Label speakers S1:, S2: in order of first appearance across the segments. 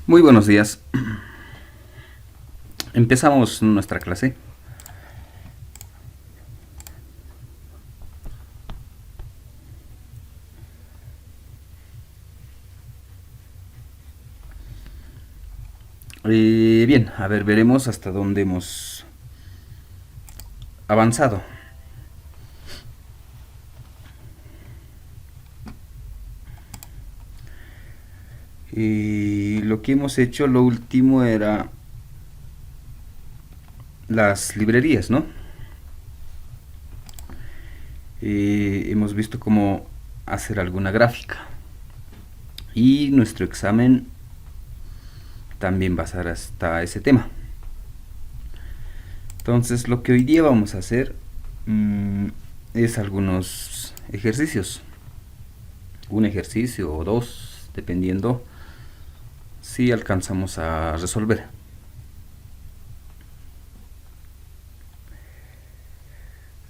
S1: Muy buenos días. Empezamos nuestra clase. Bien, a ver, veremos hasta dónde hemos avanzado. Lo que hemos hecho, lo último era las librerías, ¿no? Hemos visto cómo hacer alguna gráfica. Y nuestro examen también va a ser hasta ese tema. Entonces, lo que hoy día vamos a hacer es algunos ejercicios. Un ejercicio o dos, dependiendo si alcanzamos a resolver.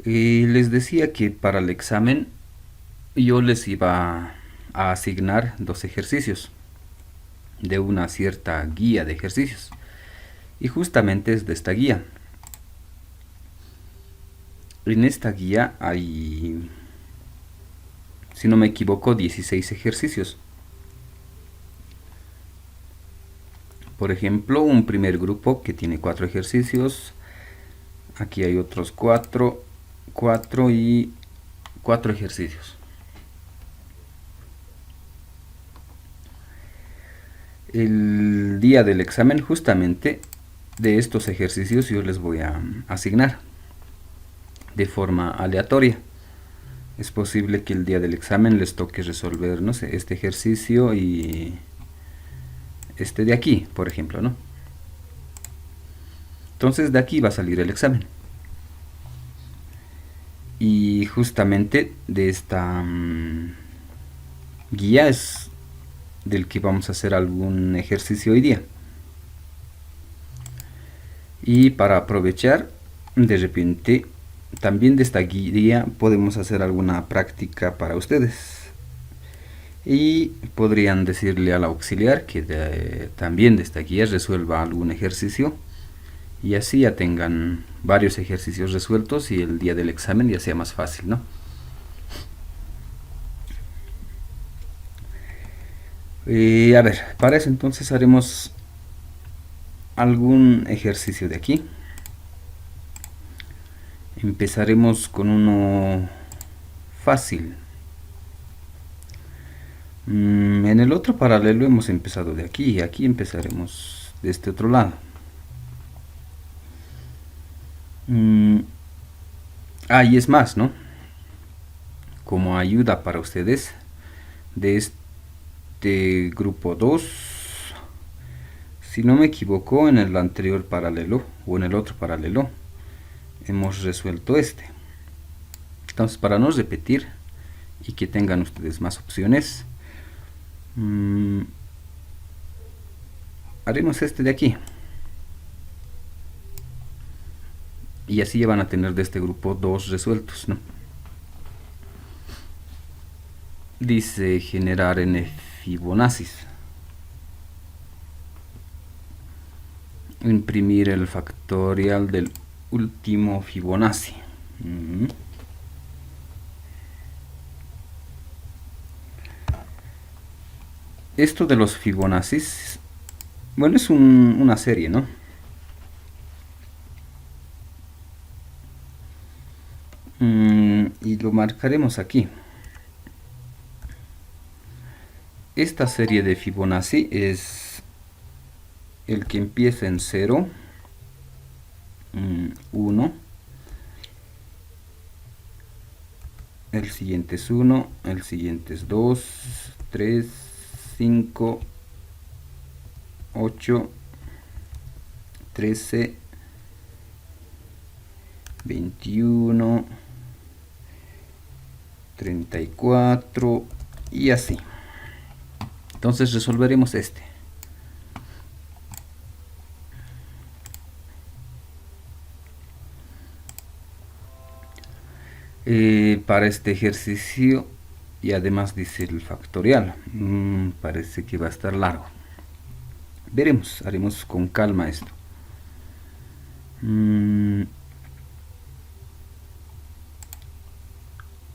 S1: Y les decía que para el examen yo les iba a asignar dos ejercicios de una cierta guía de ejercicios. Y justamente es de esta guía. En esta guía hay, si no me equivoco, 16 ejercicios. Por ejemplo, un primer grupo que tiene 4 ejercicios. Aquí hay otros 4 y 4 ejercicios. El día del examen, justamente de estos ejercicios yo les voy a asignar de forma aleatoria. Es posible que el día del examen les toque resolver, no sé, este ejercicio y este de aquí, por ejemplo, ¿no? Entonces de aquí va a salir el examen. Y justamente de esta guía es del que vamos a hacer algún ejercicio hoy día. Y para aprovechar, de repente, también de esta guía podemos hacer alguna práctica para ustedes. Y podrían decirle al auxiliar que también de esta guía resuelva algún ejercicio. Y así ya tengan varios ejercicios resueltos y el día del examen ya sea más fácil, ¿no? A ver, para eso entonces haremos algún ejercicio de aquí. Empezaremos con uno fácil. En el otro paralelo hemos empezado de aquí y aquí empezaremos de este otro lado. Y es más, ¿no? Como ayuda para ustedes, de este grupo 2, si no me equivoco, en el anterior paralelo o en el otro paralelo hemos resuelto este. Entonces, para no repetir y que tengan ustedes más opciones, haremos este de aquí. Y así ya van a tener de este grupo 2 resueltos, ¿no? Dice generar en Fibonacci. Imprimir el factorial del último Fibonacci. Esto de los Fibonacci, bueno, es una serie, ¿no? Y lo marcaremos aquí. Esta serie de Fibonacci es el que empieza en 0, 1, el siguiente es 1, el siguiente es 2, 3, 5, 8, 13, 21, 34 y así. Entonces resolveremos este. Para este ejercicio, y además dice el factorial, parece que va a estar largo. Veremos, haremos con calma esto.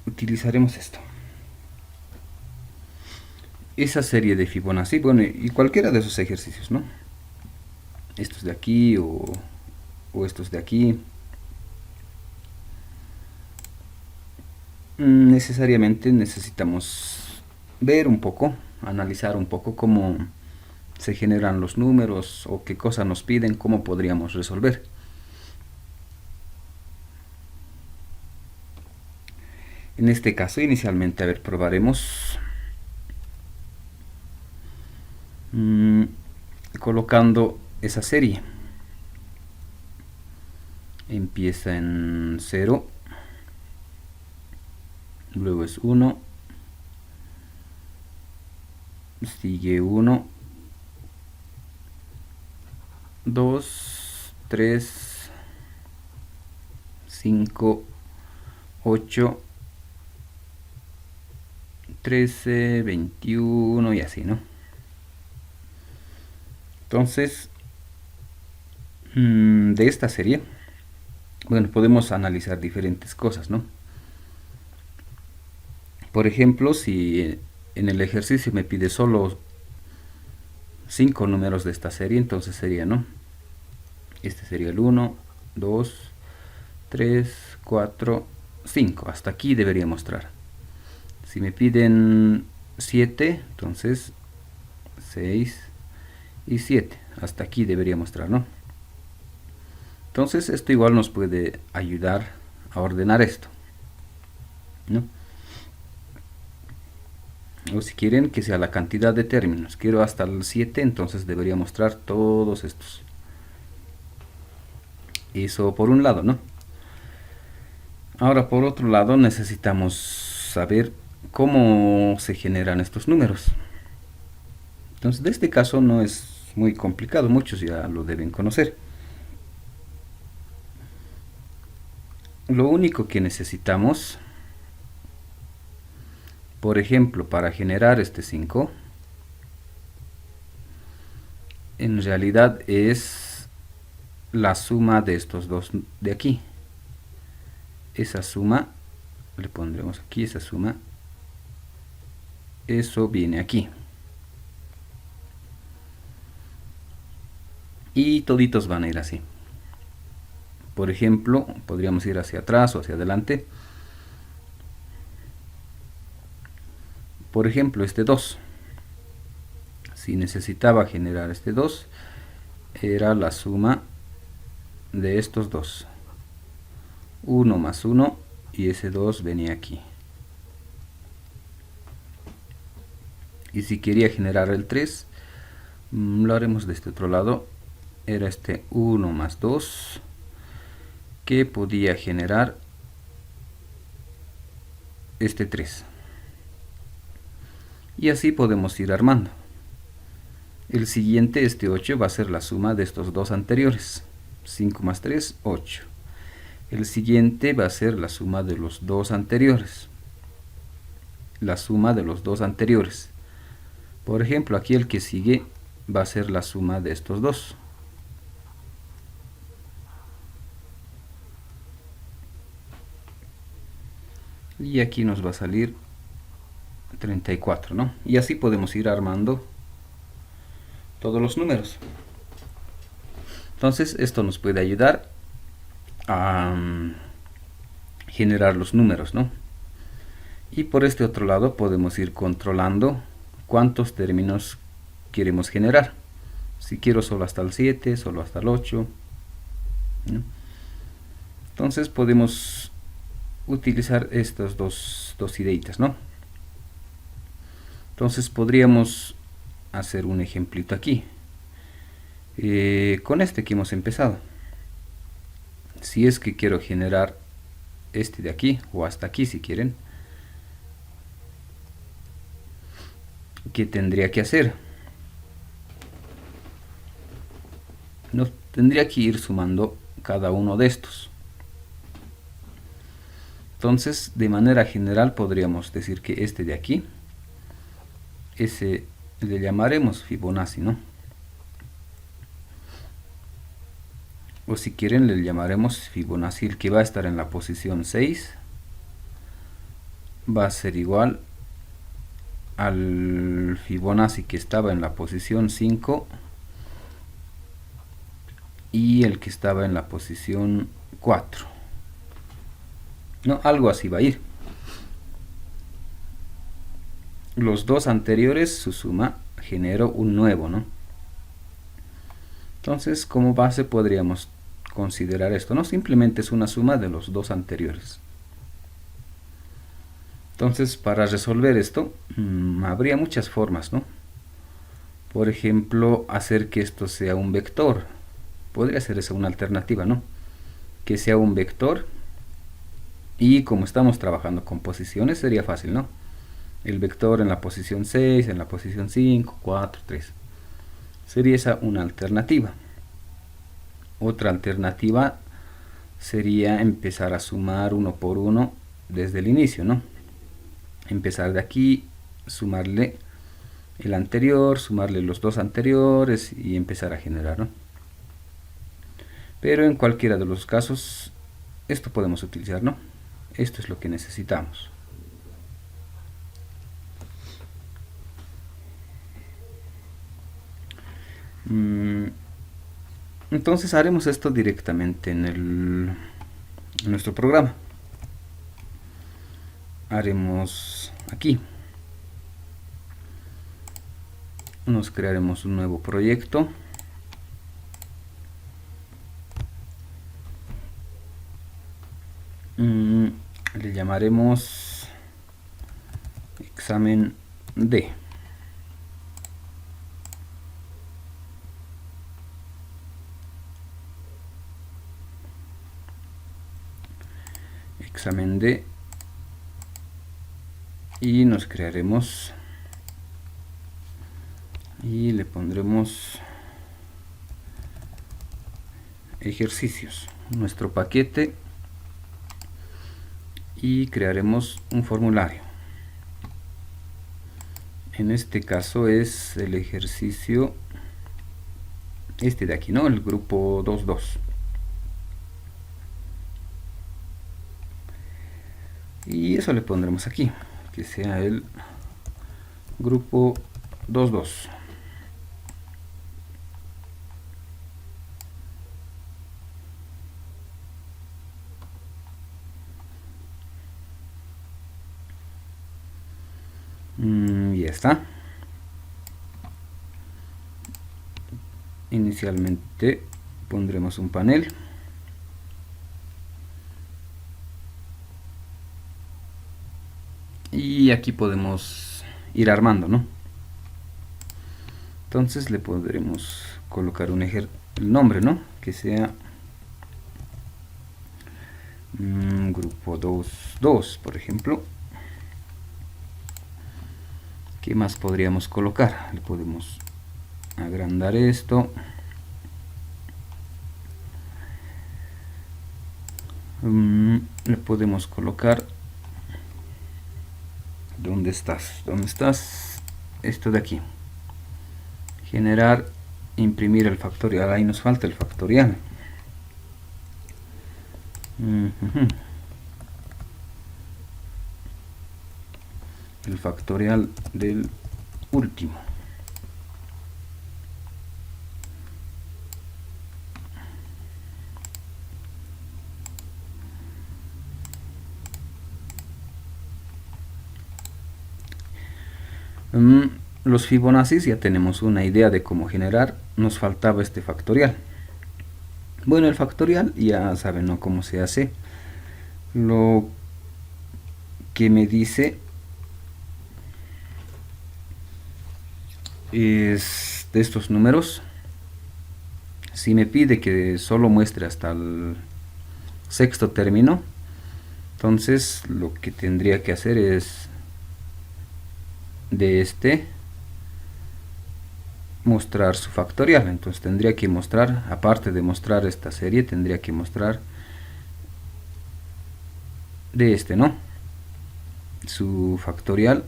S1: Utilizaremos esto. Esa serie de Fibonacci, bueno, y cualquiera de esos ejercicios, ¿no? Estos de aquí o estos de aquí. Necesariamente necesitamos ver un poco, analizar un poco cómo se generan los números o qué cosas nos piden, cómo podríamos resolver. En este caso, inicialmente, a ver, probaremos colocando esa serie. Empieza en 0, luego es 1, sigue 1, 2, 3, 5, 8, 13, 21 y así, ¿no? Entonces, de esta serie, bueno, podemos analizar diferentes cosas, ¿no? Por ejemplo, si en el ejercicio me pide solo 5 números de esta serie, entonces sería, ¿no? Este sería el 1, 2, 3, 4, 5. Hasta aquí debería mostrar. Si me piden 7, entonces 6 y 7. Hasta aquí debería mostrar, ¿no? Entonces esto igual nos puede ayudar a ordenar esto, ¿no? O si quieren que sea la cantidad de términos, quiero hasta el 7, entonces debería mostrar todos estos. Eso por un lado, ¿no? Ahora por otro lado necesitamos saber cómo se generan estos números. Entonces de este caso no es muy complicado, muchos ya lo deben conocer. Lo único que necesitamos, por ejemplo, para generar este 5, en realidad es la suma de estos dos de aquí. Esa suma, le pondremos aquí esa suma, eso viene aquí. Y toditos van a ir así. Por ejemplo, podríamos ir hacia atrás o hacia adelante. Por ejemplo, este 2. Si necesitaba generar este 2, era la suma de estos dos. 1 más 1 y ese 2 venía aquí. Y si quería generar el 3, lo haremos de este otro lado. Era este 1 más 2 que podía generar este 3. Y así podemos ir armando. El siguiente, este 8, va a ser la suma de estos dos anteriores. 5 más 3, 8. El siguiente va a ser la suma de los dos anteriores. La suma de los dos anteriores. Por ejemplo, aquí el que sigue va a ser la suma de estos dos. Y aquí nos va a salir 34, ¿no? Y así podemos ir armando todos los números. Entonces esto nos puede ayudar a generar los números, ¿no? Y por este otro lado podemos ir controlando cuántos términos queremos generar. Si quiero solo hasta el 7, solo hasta el 8, ¿no? Entonces podemos utilizar estas dos ideitas, ¿no? Entonces podríamos hacer un ejemplito aquí. Con este que hemos empezado. Si es que quiero generar este de aquí, o hasta aquí si quieren, ¿qué tendría que hacer? No, tendría que ir sumando cada uno de estos. Entonces, de manera general podríamos decir que este de aquí, ese le llamaremos Fibonacci, ¿no? o si quieren le llamaremos Fibonacci. El que va a estar en la posición 6 va a ser igual al Fibonacci que estaba en la posición 5 y el que estaba en la posición 4. No, algo así va a ir. Los dos anteriores, su suma generó un nuevo, ¿no? Entonces, como base podríamos considerar esto, ¿no? Simplemente es una suma de los dos anteriores. Entonces, para resolver esto, habría muchas formas, ¿no? Por ejemplo, hacer que esto sea un vector. Podría ser esa una alternativa, ¿no? Que sea un vector. Y como estamos trabajando con posiciones, sería fácil, ¿no? El vector en la posición 6, en la posición 5, 4, 3. Sería esa una alternativa. Otra alternativa sería empezar a sumar uno por uno desde el inicio, ¿no? Empezar de aquí, sumarle el anterior, sumarle los dos anteriores y empezar a generar, ¿no? Pero en cualquiera de los casos, esto podemos utilizar, ¿no? Esto es lo que necesitamos. Entonces haremos esto directamente en nuestro programa. Haremos aquí. Nos crearemos un nuevo proyecto. Le llamaremos examen D. Examen D. Y nos crearemos y le pondremos ejercicios, nuestro paquete, y crearemos un formulario. En este caso es el ejercicio este de aquí, ¿no? El grupo 2.2. Y eso le pondremos aquí, que sea el grupo 2.2. Ya está. Inicialmente pondremos un panel. Y aquí podemos ir armando, ¿no? Entonces le podremos colocar el nombre, ¿no? Que sea grupo 2.2, por ejemplo. ¿Qué más podríamos colocar? Le podemos agrandar esto. Le podemos colocar ¿dónde estás? ¿Dónde estás? Esto de aquí. Generar, imprimir el factorial. Ahí nos falta el factorial. El factorial del último. Los Fibonacci ya tenemos una idea de cómo generar. Nos faltaba este factorial. Bueno, el factorial ya saben, ¿no?, cómo se hace. Lo que me dice es de estos números. Si me pide que solo muestre hasta el sexto término, entonces lo que tendría que hacer es de este mostrar su factorial. Entonces tendría que mostrar, aparte de mostrar esta serie, tendría que mostrar de este, ¿no?, su factorial.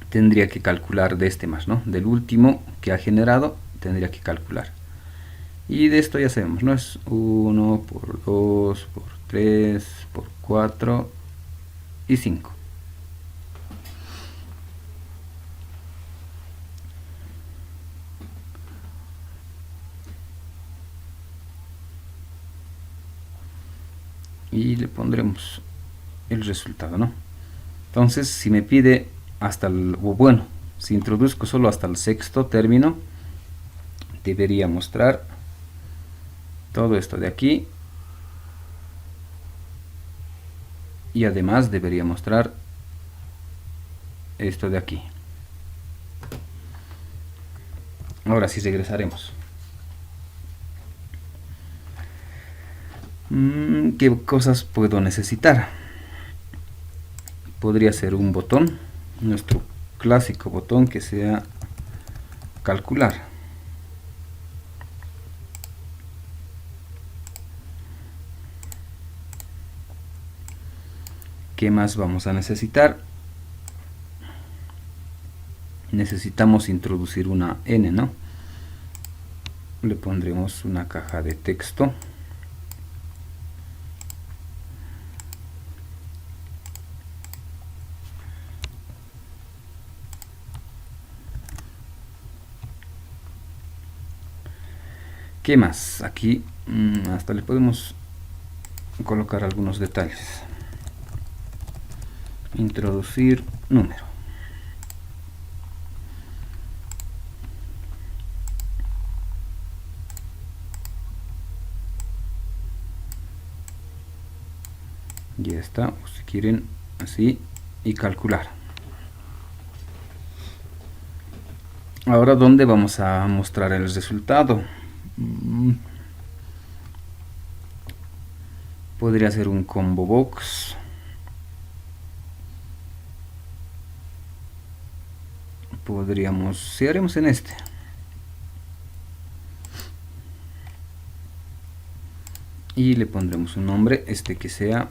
S1: Tendría que calcular de este más, ¿no?, del último que ha generado, tendría que calcular. Y de esto ya sabemos, ¿no? Es 1 por 2 por 3 por 4 y 5. Y le pondremos el resultado, ¿no? Entonces, si me pide hasta el, o bueno, si introduzco solo hasta el sexto término, debería mostrar todo esto de aquí. Y además debería mostrar esto de aquí. Ahora sí regresaremos. ¿Qué cosas puedo necesitar? Podría ser un botón, nuestro clásico botón que sea calcular. ¿Qué más vamos a necesitar? Necesitamos introducir una n, ¿no? Le pondremos una caja de texto. ¿Qué más? Aquí hasta le podemos colocar algunos detalles. Introducir número. Ya está, o si quieren así, y calcular. Ahora, ¿dónde vamos a mostrar el resultado? Podría ser un combo box. Podríamos, si haremos en este. Y le pondremos un nombre, este que sea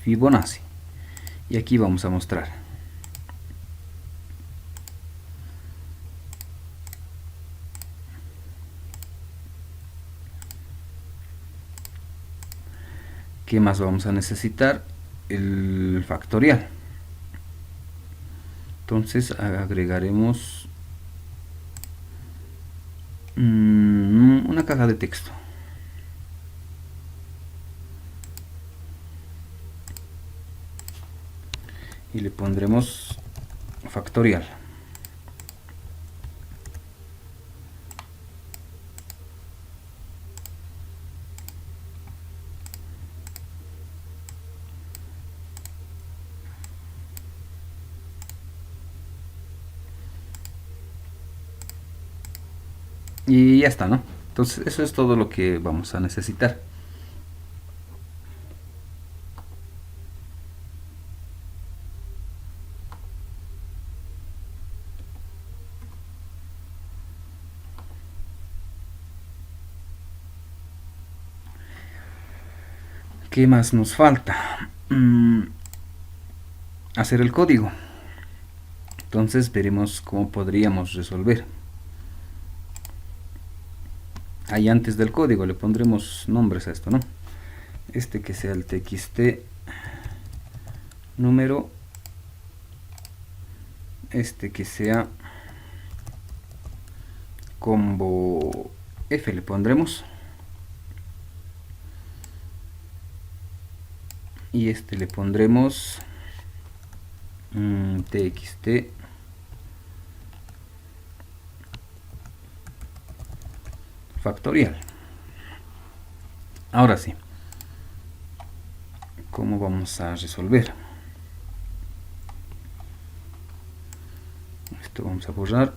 S1: Fibonacci. Y aquí vamos a mostrar. ¿Qué más vamos a necesitar? El factorial. Entonces agregaremos una caja de texto. Y le pondremos factorial. Y ya está, ¿no? Entonces eso es todo lo que vamos a necesitar. ¿Qué más nos falta? Hacer el código. Entonces veremos cómo podríamos resolver. Ahí antes del código le pondremos nombres a esto, ¿no? Este que sea el txt número, este que sea combo f le pondremos, y este le pondremos txt factorial. Ahora sí, ¿cómo vamos a resolver? Esto vamos a borrar.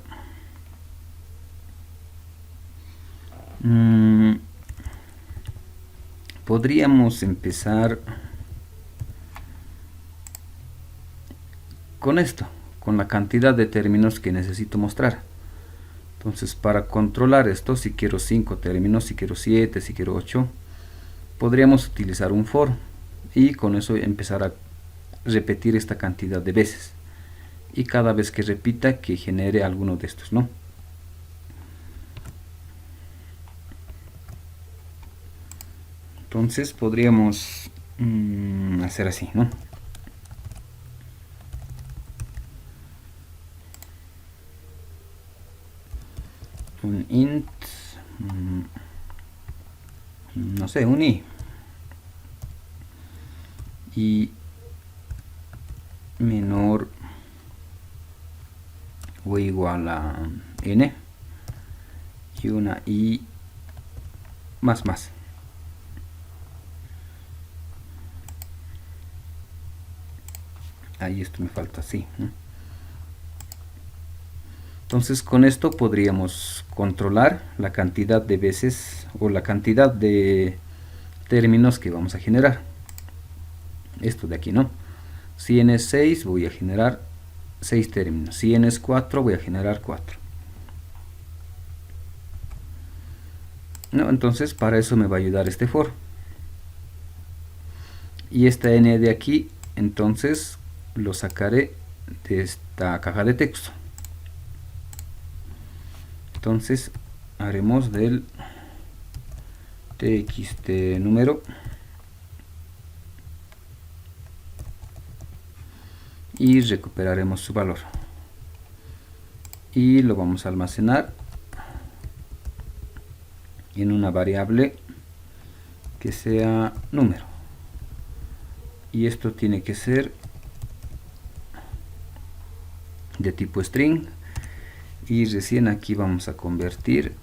S1: Podríamos empezar con esto, con la cantidad de términos que necesito mostrar. Entonces, para controlar esto, si quiero 5 términos, si quiero 7, si quiero 8, podríamos utilizar un for y con eso empezar repetir esta cantidad de veces. Y cada vez que repita, que genere alguno de estos, ¿no? Entonces podríamos hacer así, ¿no? Un int, no sé, un i menor o igual a n y una i más. Ahí esto me falta así, ¿no? Entonces con esto podríamos controlar la cantidad de veces o la cantidad de términos que vamos a generar. Esto de aquí, ¿no? Si n es 6 voy a generar 6 términos. Si n es 4 voy a generar 4. ¿No? Entonces para eso me va a ayudar este for. Y esta n de aquí, entonces lo sacaré de esta caja de texto. Entonces haremos del txt número y recuperaremos su valor y lo vamos a almacenar en una variable que sea número, y esto tiene que ser de tipo string, y recién aquí vamos a convertir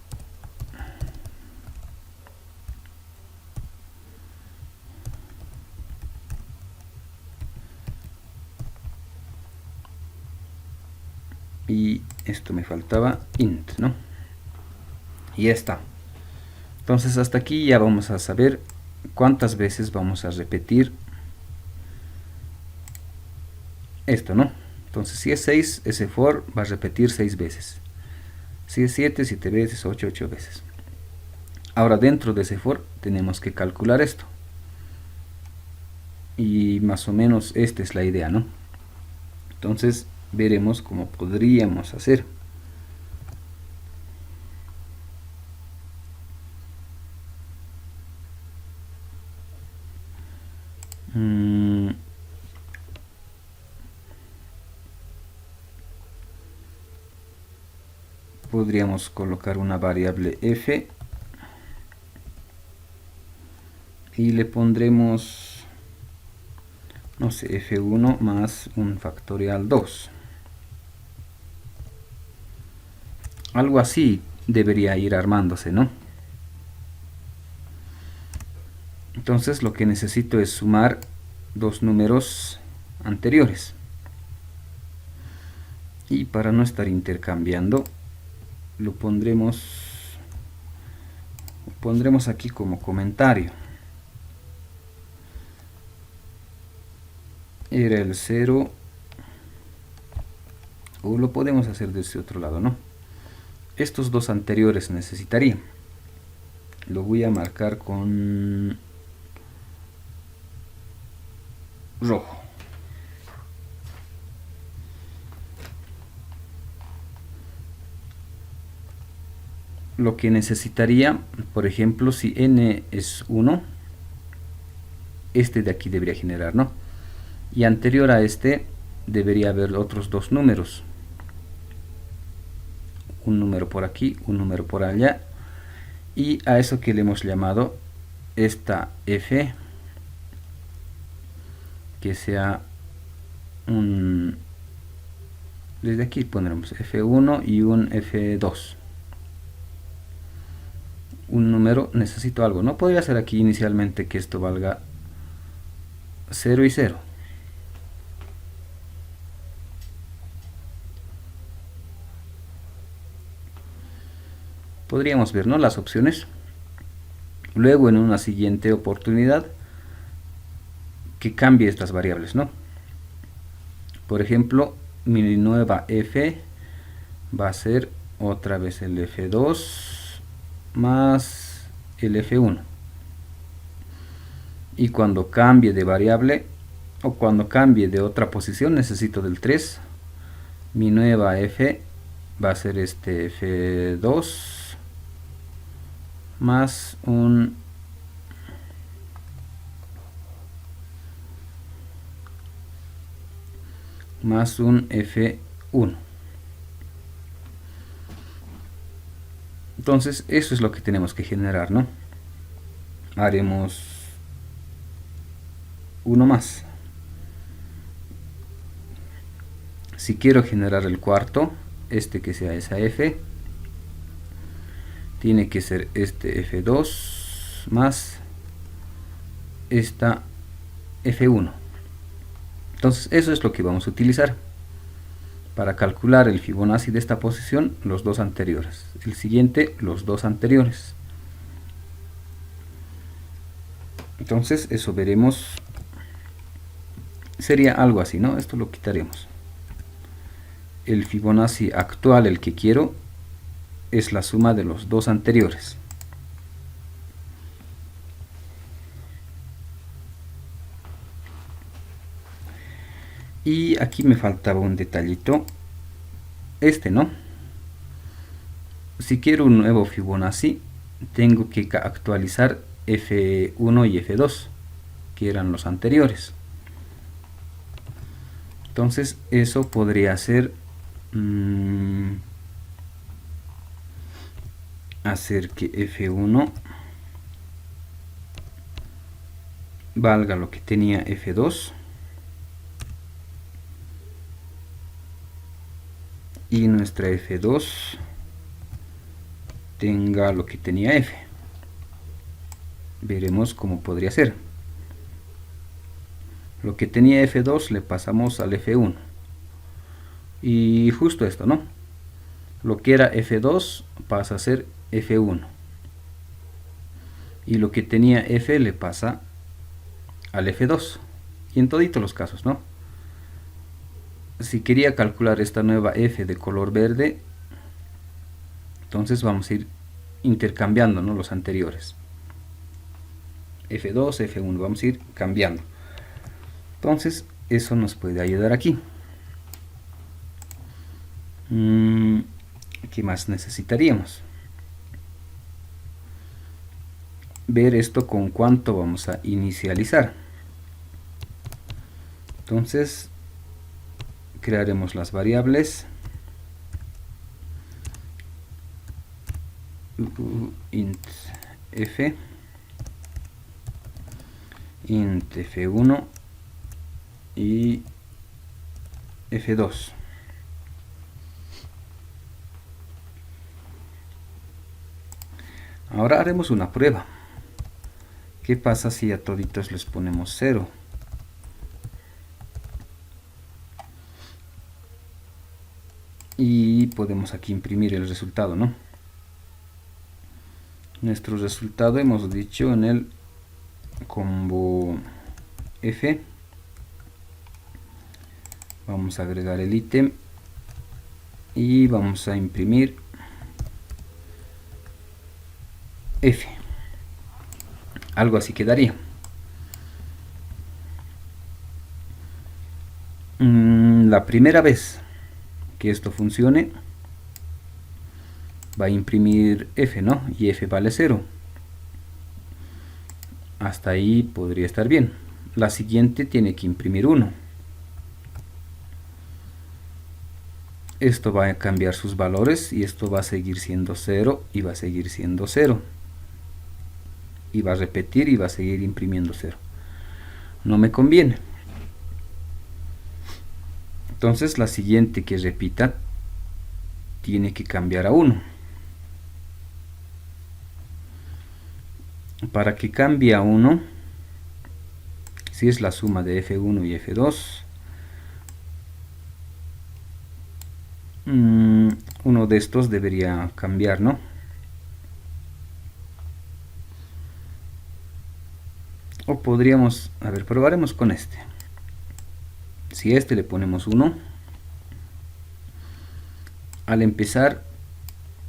S1: y esto me faltaba int, ¿no? Y ya está. Entonces hasta aquí ya vamos a saber cuántas veces vamos a repetir esto, ¿no? Entonces si es 6, ese for va a repetir 6 veces. Si es 7, 7 veces, 8, 8 veces. Ahora dentro de ese for tenemos que calcular esto. Y más o menos esta es la idea, ¿no? Entonces veremos cómo podríamos hacer. Podríamos colocar una variable f y le pondremos, no sé, f1 más un factorial 2. Algo así debería ir armándose, ¿no? Entonces lo que necesito es sumar dos números anteriores. Y para no estar intercambiando, lo pondremos aquí como comentario. Era el 0, o lo podemos hacer de este otro lado, ¿no? Estos dos anteriores necesitaría. Lo voy a marcar con rojo. Lo que necesitaría, por ejemplo, si n es 1, este de aquí debería generar, ¿no? Y anterior a este debería haber otros dos números. Un número por aquí, un número por allá. Y a eso que le hemos llamado esta f, que sea un... Desde aquí pondremos f1 y un f2. Un número, necesito algo. No podría ser aquí inicialmente que esto valga 0 y 0. Podríamos ver, ¿no?, las opciones. Luego en una siguiente oportunidad que cambie estas variables, ¿no? Por ejemplo, mi nueva f va a ser otra vez el f2 más el f1. Y cuando cambie de variable o cuando cambie de otra posición necesito del 3. Mi nueva f va a ser este f2 más un f1. Entonces eso es lo que tenemos que generar, ¿no? Haremos uno más. Si quiero generar el cuarto, este que sea esa f, tiene que ser este f2 más esta f1. Entonces eso es lo que vamos a utilizar para calcular el Fibonacci de esta posición, los dos anteriores. El siguiente, los dos anteriores. Entonces eso veremos. Sería algo así, ¿no? Esto lo quitaremos. El Fibonacci actual, el que quiero, es la suma de los dos anteriores. Y aquí me faltaba un detallito, ¿no? Si quiero un nuevo Fibonacci, tengo que actualizar F1 y F2, que eran los anteriores. Entonces eso podría ser hacer que F1 valga lo que tenía F2 y nuestra F2 tenga lo que tenía F. Veremos cómo podría ser. Lo que tenía F2 le pasamos al F1. Y justo esto, ¿no? Lo que era F2 pasa a ser F1. Y lo que tenía F le pasa al F2. Y en toditos los casos, ¿no? Si quería calcular esta nueva F de color verde, entonces vamos a ir intercambiando, ¿no?, los anteriores. F2, F1, vamos a ir cambiando. Entonces eso nos puede ayudar aquí. ¿Qué más necesitaríamos? Ver esto con cuánto vamos a inicializar. Entonces crearemos las variables int f, int f1 y f2. Ahora haremos una prueba. ¿Qué pasa si a toditos les ponemos 0? Y podemos aquí imprimir el resultado, ¿no? Nuestro resultado hemos dicho en el combo f. Vamos a agregar el ítem y vamos a imprimir f. Algo así quedaría. La primera vez que esto funcione va a imprimir f, ¿no? Y f vale 0. Hasta ahí podría estar bien. La siguiente tiene que imprimir 1. Esto va a cambiar sus valores y esto va a seguir siendo 0 y va a seguir siendo 0. Y va a repetir y va a seguir imprimiendo 0. No me conviene. Entonces la siguiente que repita tiene que cambiar a 1. Para que cambie a 1, si es la suma de F1 y F2, uno de estos debería cambiar, ¿no? O podríamos, a ver, probaremos con este. Si a este le ponemos 1, al empezar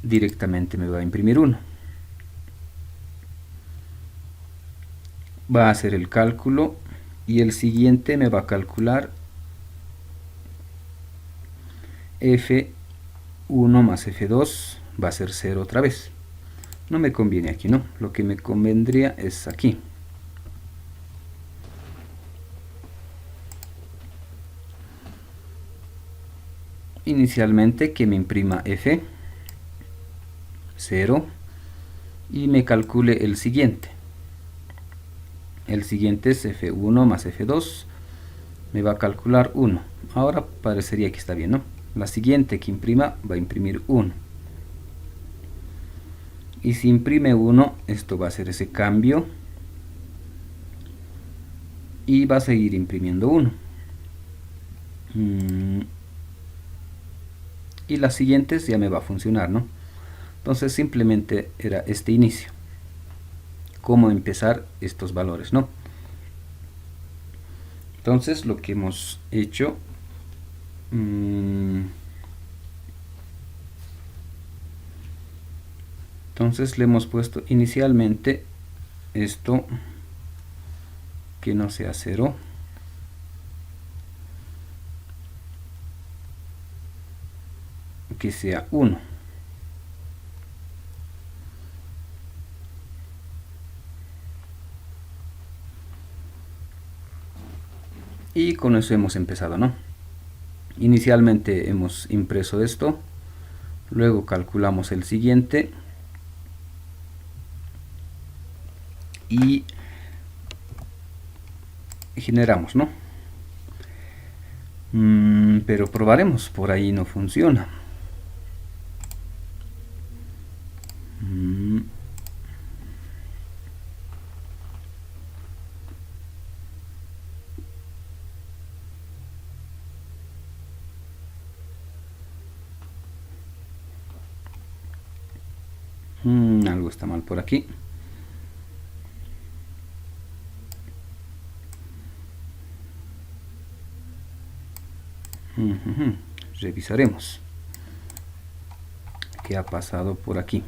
S1: directamente me va a imprimir 1. Va a hacer el cálculo y el siguiente me va a calcular F1 más F2 va a ser 0 otra vez. No me conviene aquí, ¿no? Lo que me convendría es aquí. Inicialmente que me imprima F, 0, y me calcule el siguiente. El siguiente es F1 más F2, me va a calcular 1. Ahora parecería que está bien, ¿no? La siguiente que imprima va a imprimir 1. Y si imprime 1, esto va a hacer ese cambio. Y va a seguir imprimiendo 1. Y las siguientes ya me va a funcionar, ¿no? Entonces simplemente era este inicio. Cómo empezar estos valores, ¿no? Entonces lo que hemos hecho... entonces le hemos puesto inicialmente esto que no sea 0. Que sea 1. Y con eso hemos empezado, ¿no? Inicialmente hemos impreso esto, luego calculamos el siguiente y generamos, ¿no? Pero probaremos, por ahí no funciona. Algo está mal por aquí. Revisaremos qué ha pasado por aquí.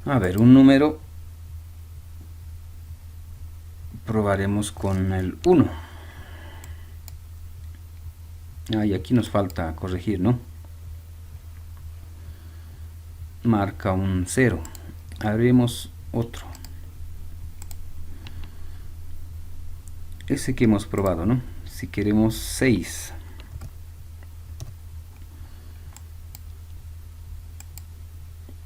S1: A ver, un número. Probaremos con el 1. Y aquí nos falta corregir, ¿no? Marca un 0. Haremos otro. Ese que hemos probado, ¿no? Si queremos 6.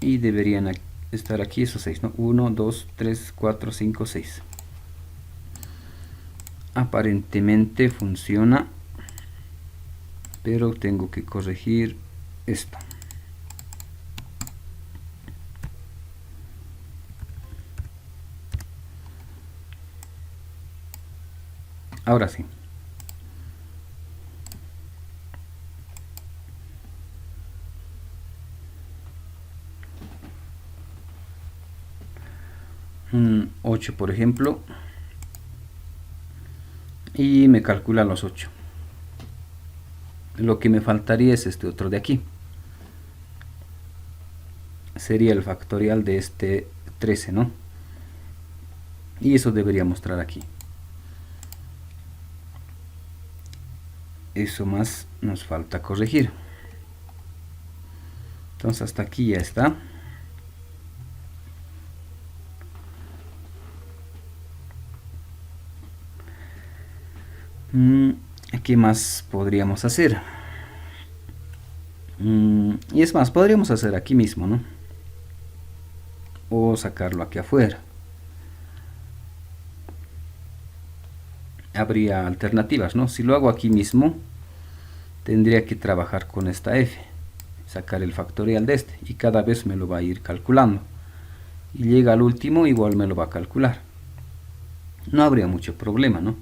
S1: Y deberían estar aquí esos 6, ¿no? 1, 2, 3, 4, 5, 6. Aparentemente funciona, pero tengo que corregir esto. Ahora sí. Un 8, por ejemplo. Y me calcula los 8. Lo que me faltaría es este otro de aquí. Sería el factorial de este 13, ¿no? Y eso debería mostrar aquí. Eso más nos falta corregir. Entonces hasta aquí ya está. ¿Qué más podríamos hacer? Y es más, podríamos hacer aquí mismo, ¿no? O sacarlo aquí afuera. Habría alternativas, ¿no? Si lo hago aquí mismo, tendría que trabajar con esta f, sacar el factorial de este, y cada vez me lo va a ir calculando. Y llega al último, igual me lo va a calcular. No habría mucho problema, ¿no?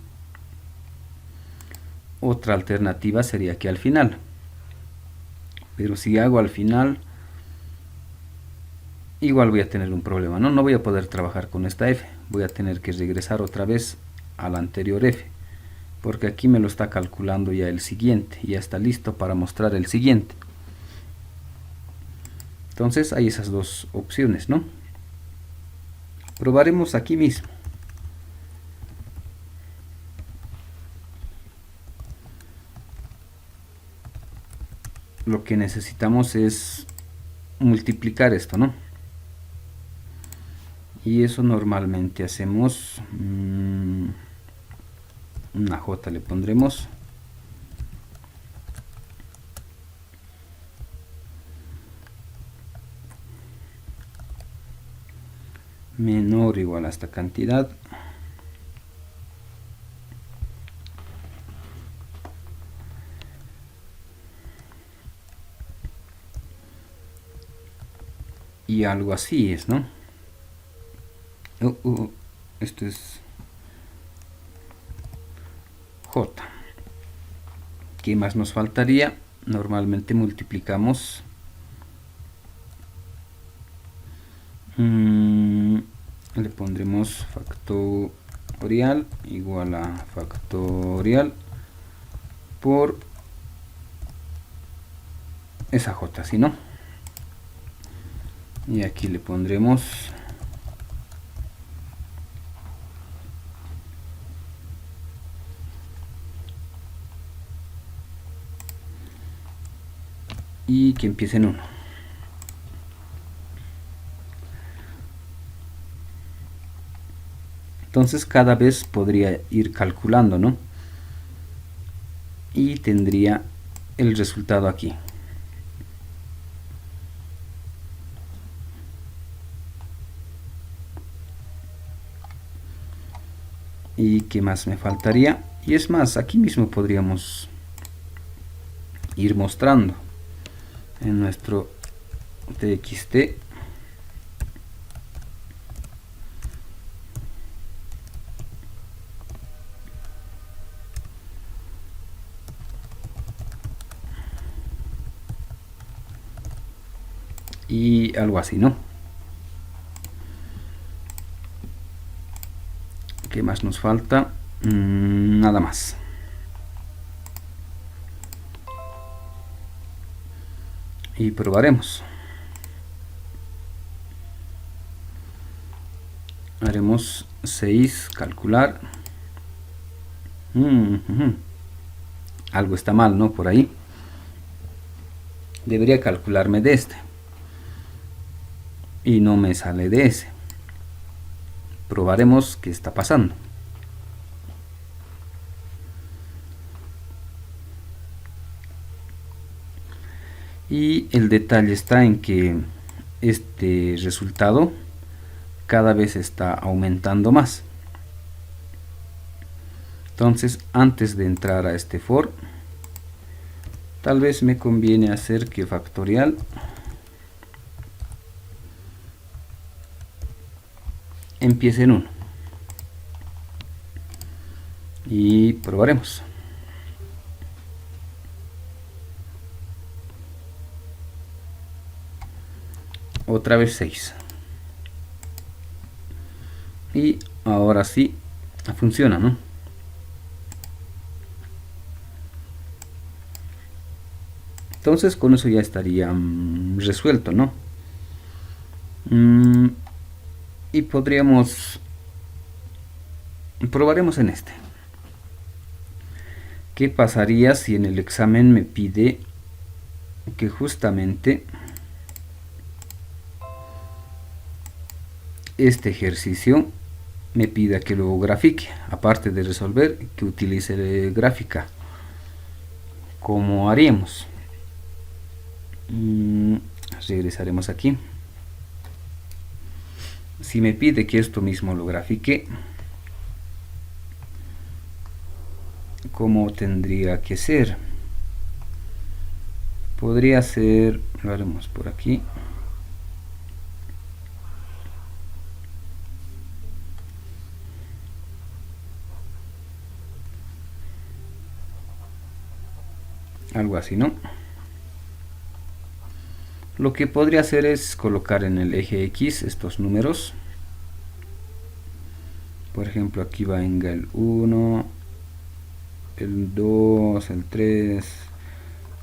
S1: Otra alternativa sería que al final. Pero si hago al final, igual voy a tener un problema, ¿no? No voy a poder trabajar con esta f. Voy a tener que regresar otra vez al anterior f, porque aquí me lo está calculando ya el siguiente, ya está listo para mostrar el siguiente. Entonces hay esas dos opciones, ¿no? Probaremos aquí mismo. Lo que necesitamos es multiplicar esto, ¿no? Y eso normalmente hacemos una J le pondremos, menor o igual a esta cantidad, y algo así es, ¿no? Esto es J. ¿Qué más nos faltaría? Normalmente multiplicamos le pondremos factorial igual a factorial por esa J, ¿sí, no? Y aquí le pondremos y que empiece en 1. Entonces cada vez podría ir calculando, ¿no? Y tendría el resultado aquí. ¿Y qué más me faltaría? Y es más, aquí mismo podríamos ir mostrando en nuestro txt y algo así, ¿no? ¿Qué más nos falta? Nada más. Y probaremos. Haremos 6, calcular. Algo está mal, ¿no? Por ahí. Debería calcularme de este. Y no me sale de ese. Probaremos qué está pasando. Y el detalle está en que este resultado cada vez está aumentando más. Entonces, antes de entrar a este for, tal vez me conviene hacer que factorial empiece en 1. Y probaremos. Otra vez 6. Y ahora sí funciona, ¿no? Entonces con eso ya estaría resuelto, ¿no? Y probaremos en este. ¿Qué pasaría si en el examen me pide que justamente este ejercicio me pida que lo grafique? Aparte de resolver, que utilice gráfica. ¿Cómo haríamos? Regresaremos aquí. Si me pide que esto mismo lo grafique, ¿cómo tendría que ser? Podría ser, lo haremos por aquí. Algo así, ¿no? Lo que podría hacer es colocar en el eje X estos números. Por ejemplo, aquí venga el 1, el 2, el 3,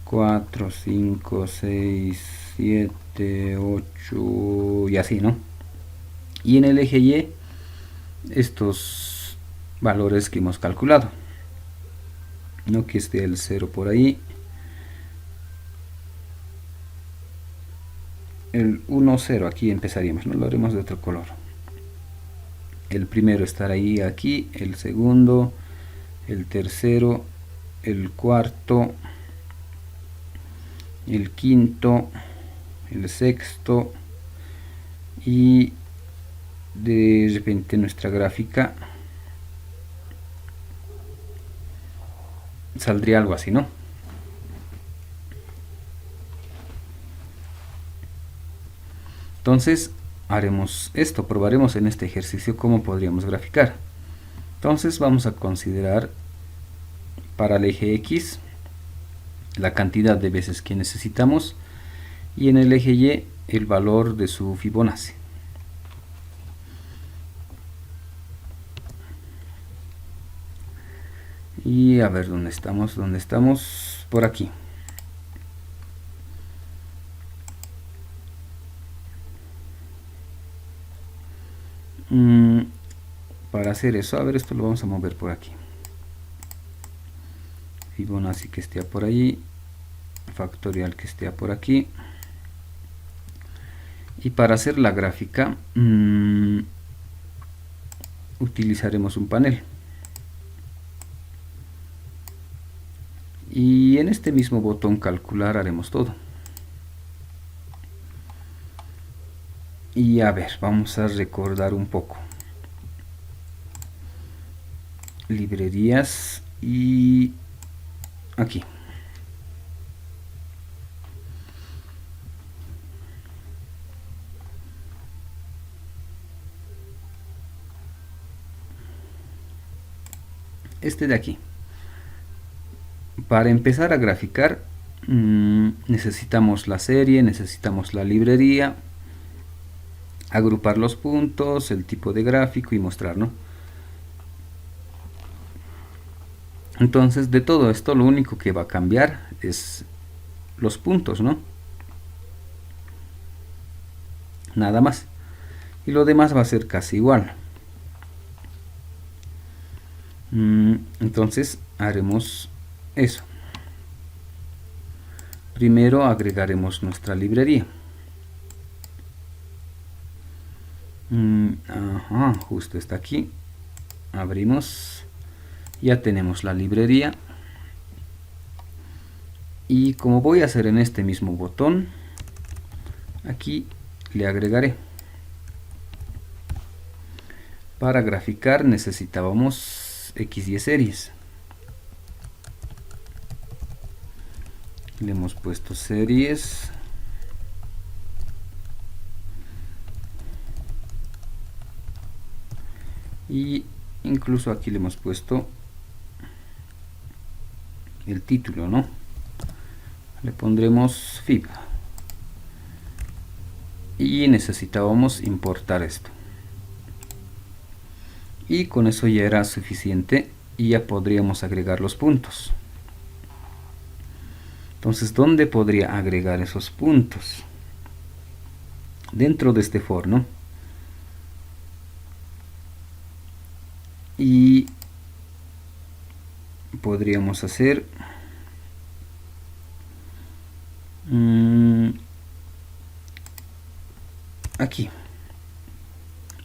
S1: 4, 5, 6, 7, 8 y así, ¿no? Y en el eje Y, estos valores que hemos calculado, ¿no? Que esté el 0 por ahí, el 1, 0, aquí empezaríamos, ¿no? Lo haremos de otro color. El primero estará ahí, aquí, el segundo, el tercero, el cuarto, el quinto, el sexto, y de repente nuestra gráfica saldría algo así, ¿no? Entonces haremos esto, probaremos en este ejercicio cómo podríamos graficar. Entonces vamos a considerar para el eje X la cantidad de veces que necesitamos y en el eje Y el valor de su Fibonacci. Y a ver dónde estamos, por aquí. Para hacer eso, a ver, esto lo vamos a mover por aquí. Fibonacci que esté por ahí, factorial que esté por aquí. Y para hacer la gráfica utilizaremos un panel. Y en este mismo botón calcular haremos todo. Y a ver, vamos a recordar un poco. Librerías y aquí. Este de aquí. Para empezar a graficar necesitamos la serie, necesitamos la librería, agrupar los puntos, el tipo de gráfico y mostrar, ¿no? Entonces de todo esto lo único que va a cambiar es los puntos, ¿no? Nada más. Y lo demás va a ser casi igual. Entonces haremos eso. Primero agregaremos nuestra librería. Justo está aquí. Abrimos. Ya tenemos la librería. Y como voy a hacer en este mismo botón, aquí le agregaré. Para graficar necesitábamos X y series. Le hemos puesto series. Y incluso aquí le hemos puesto el título, ¿no? Le pondremos fib. Y necesitábamos importar esto. Y con eso ya era suficiente y ya podríamos agregar los puntos. Entonces, ¿dónde podría agregar esos puntos? Dentro de este for, ¿no? Y podríamos hacer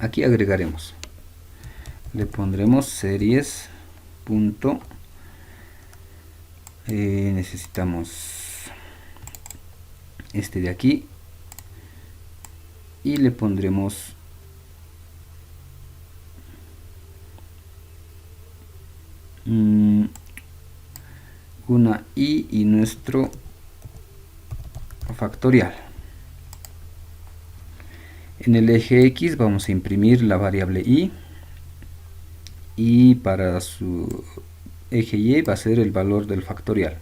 S1: aquí agregaremos, le pondremos series punto, necesitamos este de aquí y le pondremos una y nuestro factorial. En el eje X vamos a imprimir la variable y para su eje Y va a ser el valor del factorial.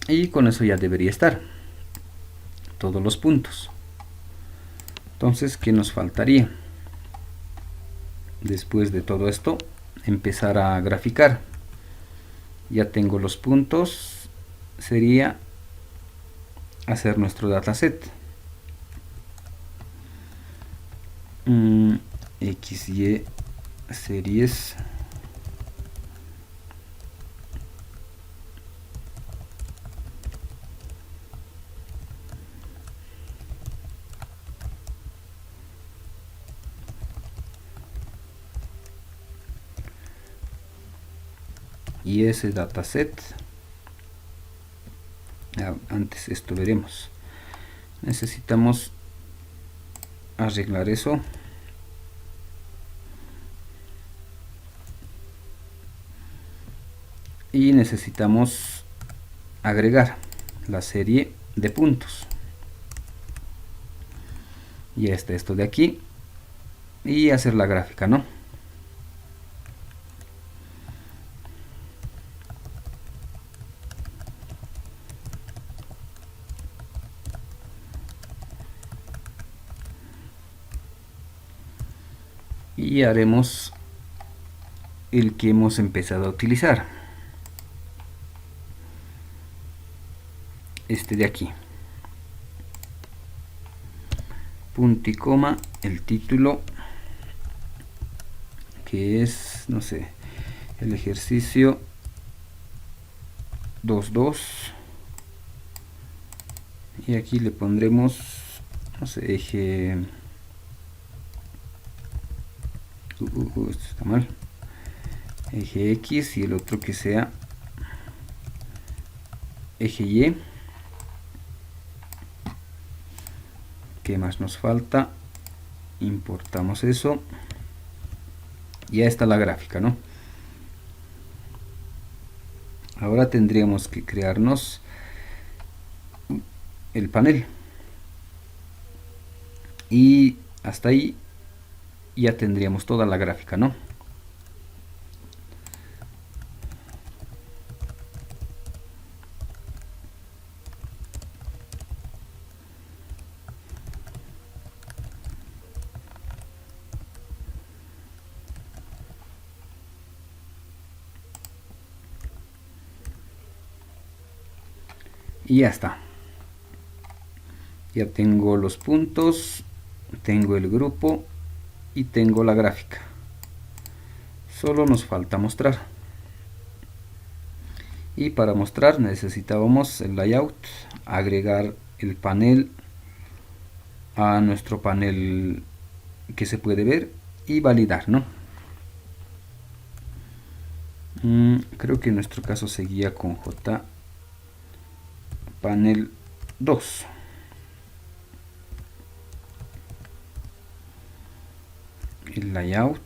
S1: Y con eso ya debería estar todos los puntos. Entonces, ¿qué nos faltaría? Después de todo esto, empezar a graficar. Ya tengo los puntos, sería hacer nuestro dataset. XY series y ese dataset. Antes esto veremos, necesitamos arreglar eso. Y necesitamos agregar la serie de puntos. Ya está esto de aquí. Y hacer la gráfica, ¿no? Y haremos el que hemos empezado a utilizar. Este de aquí. Punto y coma, el título, que es, no sé, el ejercicio 2.2. Y aquí le pondremos, no sé, eje... esto está mal. Eje X y el otro que sea eje Y. ¿Qué más nos falta? Importamos eso. Ya está la gráfica, ¿no? Ahora tendríamos que crearnos el panel. Y hasta ahí ya tendríamos toda la gráfica, ¿no? Y ya está. Ya tengo los puntos, tengo el grupo y tengo la gráfica. Solo nos falta mostrar. Y para mostrar necesitábamos el layout, agregar el panel a nuestro panel que se puede ver y validar, ¿no? Creo que en nuestro caso seguía con J panel 2. El layout.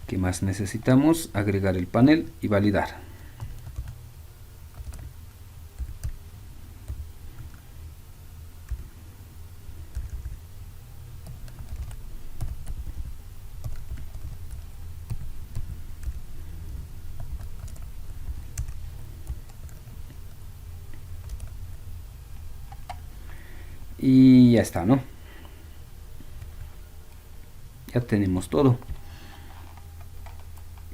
S1: ¿Qué más necesitamos? Agregar el panel y validar. Y ya está, ¿no? Ya tenemos todo.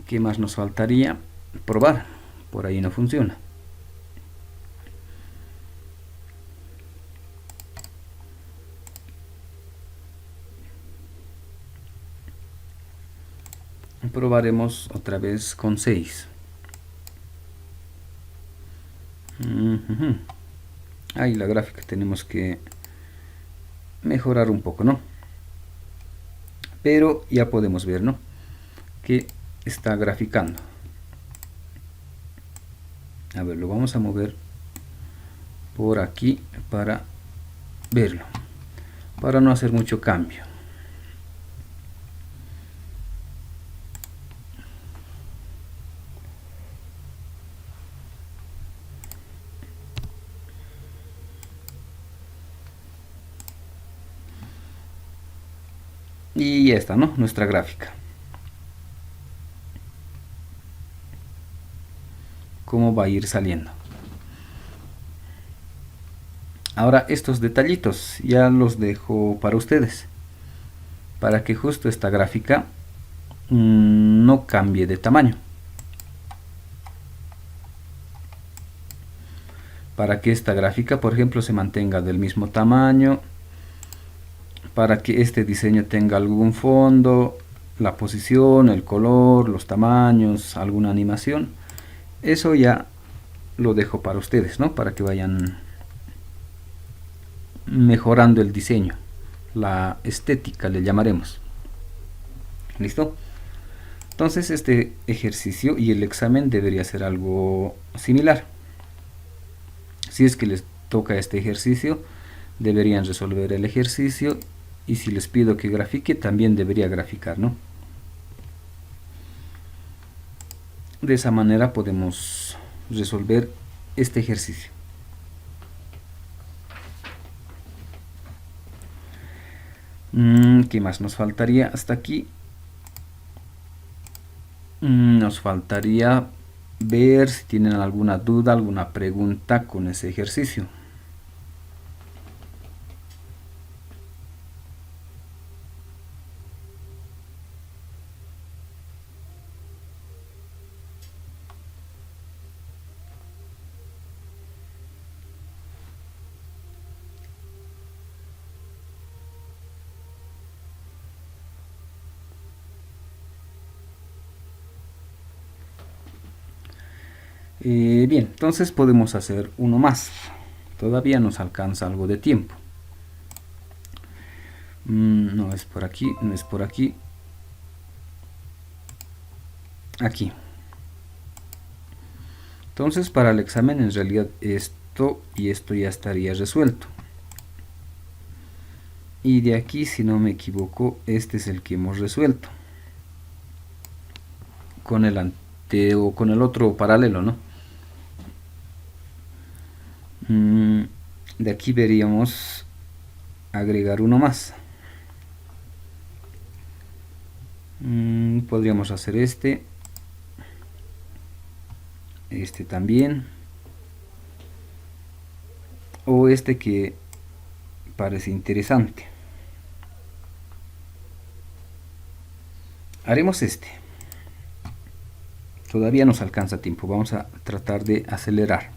S1: ¿Qué más nos faltaría? Probar. Por ahí no funciona. Probaremos otra vez con 6. Ahí la gráfica tenemos que mejorar un poco, ¿no? Pero ya podemos ver, ¿no? Que está graficando. A ver, lo vamos a mover por aquí para verlo, para no hacer mucho cambio. Y ya está, ¿no? Nuestra gráfica. cómo va a ir saliendo. Ahora estos detallitos ya los dejo para ustedes, para que justo esta gráfica no cambie de tamaño, para que esta gráfica, por ejemplo, se mantenga del mismo tamaño, para que este diseño tenga algún fondo, la posición, el color, los tamaños, alguna animación. Eso ya lo dejo para ustedes, ¿no? Para que vayan mejorando el diseño, la estética le llamaremos. ¿Listo? Entonces este ejercicio y el examen debería ser algo similar. Si es que les toca este ejercicio, deberían resolver el ejercicio, y si les pido que grafique, también debería graficar, ¿no? De esa manera podemos resolver este ejercicio. ¿Qué más nos faltaría hasta aquí? Nos faltaría ver si tienen alguna duda, alguna pregunta con ese ejercicio. Bien, entonces podemos hacer uno más. Todavía nos alcanza algo de tiempo. No es por aquí, no es por aquí. Aquí. Entonces para el examen en realidad esto y esto ya estaría resuelto. Y de aquí, si no me equivoco, este es el que hemos resuelto. Con el con el otro paralelo, ¿no? De aquí veríamos agregar uno más. Podríamos hacer este también, o este que parece interesante. Haremos este. Todavía nos alcanza tiempo, vamos a tratar de acelerar.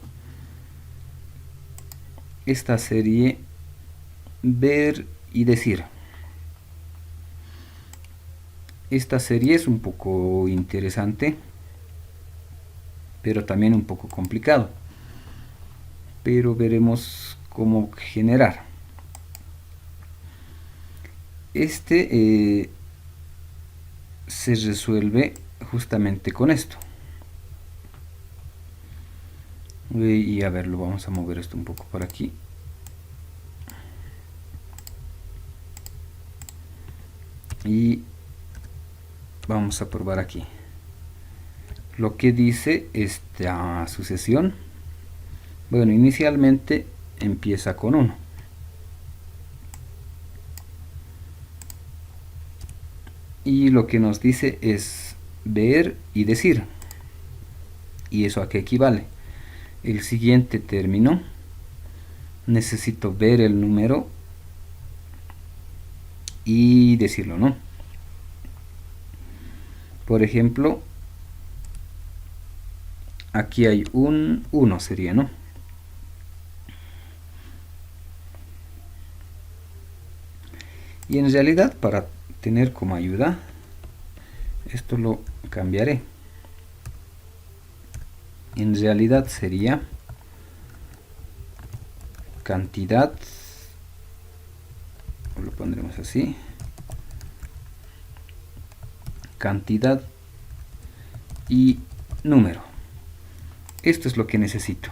S1: Esta serie ver y decir. Esta serie es un poco interesante, pero también un poco complicado. Pero veremos cómo generar. Este se resuelve justamente con esto. Y a ver, lo vamos a mover esto un poco por aquí. Y vamos a probar aquí lo que dice esta sucesión. Bueno, inicialmente empieza con 1. Y lo que nos dice es ver y decir. ¿Y eso a qué equivale? El siguiente término, necesito ver el número y decirlo, ¿no? Por ejemplo, aquí hay un 1, sería, ¿no? Y en realidad, para tener como ayuda, esto lo cambiaré. En realidad sería cantidad, lo pondremos así, cantidad y número. Esto es lo que necesito.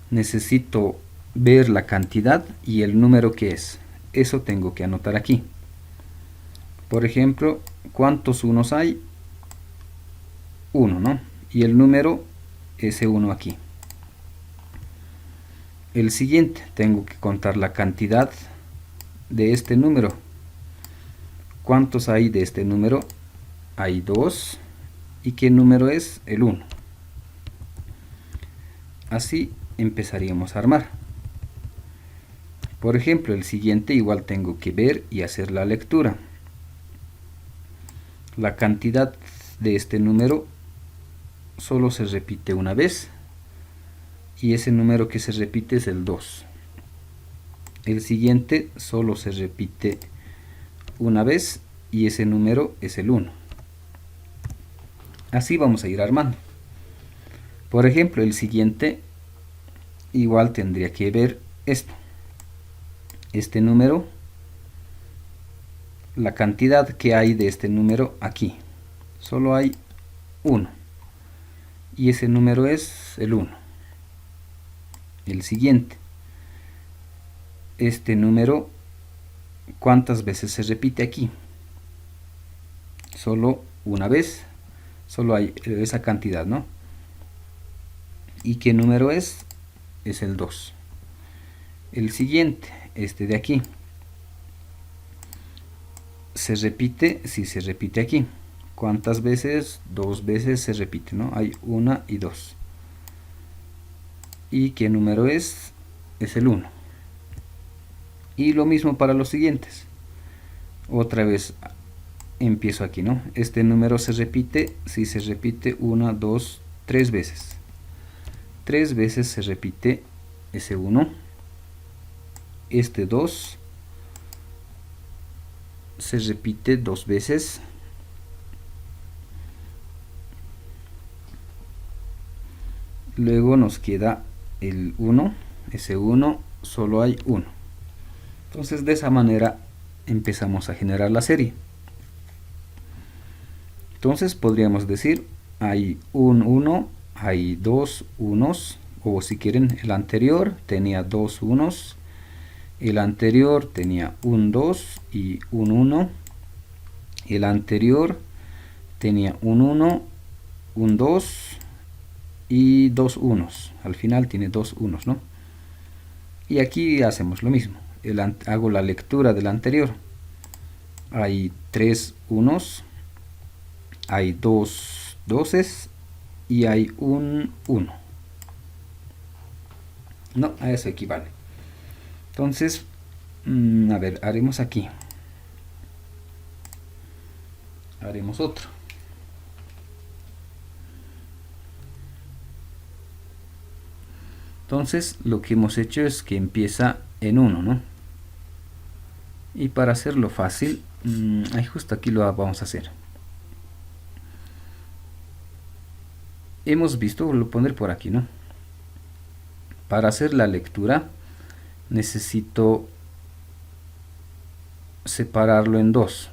S1: Necesito ver la cantidad y el número que es. Eso tengo que anotar aquí. Por ejemplo, ¿cuántos unos hay? 1, ¿no? Y el número, ese 1 aquí. El siguiente, tengo que contar la cantidad de este número. ¿Cuántos hay de este número? Hay 2. ¿Y qué número es? El 1. Así empezaríamos a armar. Por ejemplo, el siguiente igual tengo que ver y hacer la lectura. La cantidad de este número solo se repite una vez y ese número que se repite es el 2. El siguiente solo se repite una vez y ese número es el 1. Así vamos a ir armando. Por ejemplo, el siguiente igual tendría que ver esto. Este número, la cantidad que hay de este número aquí. Solo hay 1. Y ese número es el 1. El siguiente. Este número, ¿cuántas veces se repite aquí? Solo una vez. Solo hay esa cantidad, ¿no? ¿Y qué número es? Es el 2. El siguiente, este de aquí. ¿Se repite? Sí, se repite aquí. ¿Cuántas veces? 2 veces se repite, ¿no? Hay 1 y 2. ¿Y qué número es? Es el 1. Y lo mismo para los siguientes. Otra vez empiezo aquí, ¿no? Este número se repite, sí se repite 1, 2, 3 veces. 3 veces se repite ese 1. Este 2 se repite 2 veces. Luego nos queda el 1. Ese 1 solo hay 1. Entonces de esa manera empezamos a generar la serie. Entonces podríamos decir, hay un 1, hay 2 unos, o si quieren el anterior tenía 2 unos, el anterior tenía un 2 y un 1, el anterior tenía un 1, un 2 y 2 unos, al final tiene 2 unos, ¿no? Y aquí hacemos lo mismo, hago la lectura del anterior, hay 3 unos, hay 2 doses y hay un 1. No, a eso equivale. Entonces, a ver, haremos aquí. Haremos otro. Entonces, lo que hemos hecho es que empieza en 1, ¿no? Y para hacerlo fácil, justo aquí lo vamos a hacer. Hemos visto, lo pondré por aquí, ¿no? Para hacer la lectura necesito separarlo en 2.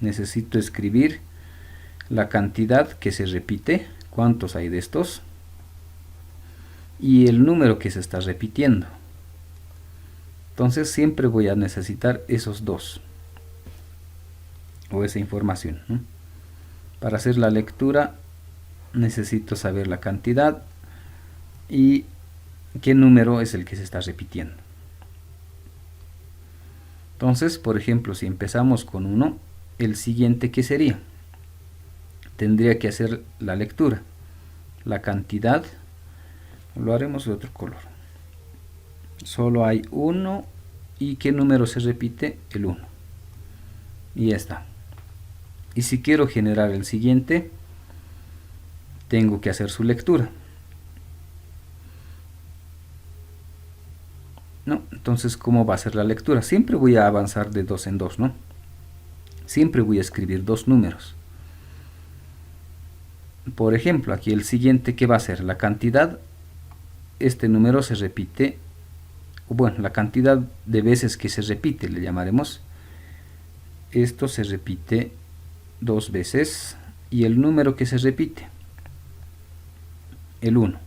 S1: Necesito escribir la cantidad que se repite, cuántos hay de estos, y el número que se está repitiendo. Entonces siempre voy a necesitar esos 2 o esa información, ¿no? Para hacer la lectura necesito saber la cantidad y qué número es el que se está repitiendo. Entonces, por ejemplo, si empezamos con 1, el siguiente, ¿qué sería? Tendría que hacer la lectura. La cantidad, lo haremos de otro color. Solo hay 1 y ¿qué número se repite? El 1. Y ya está. Y si quiero generar el siguiente, tengo que hacer su lectura. ¿No? Entonces, ¿cómo va a ser la lectura? Siempre voy a avanzar de 2 en 2, ¿no? Siempre voy a escribir 2 números. Por ejemplo, aquí el siguiente, ¿qué va a ser? La cantidad, este número se repite, bueno, la cantidad de veces que se repite, le llamaremos. Esto se repite 2 veces y el número que se repite, el 1.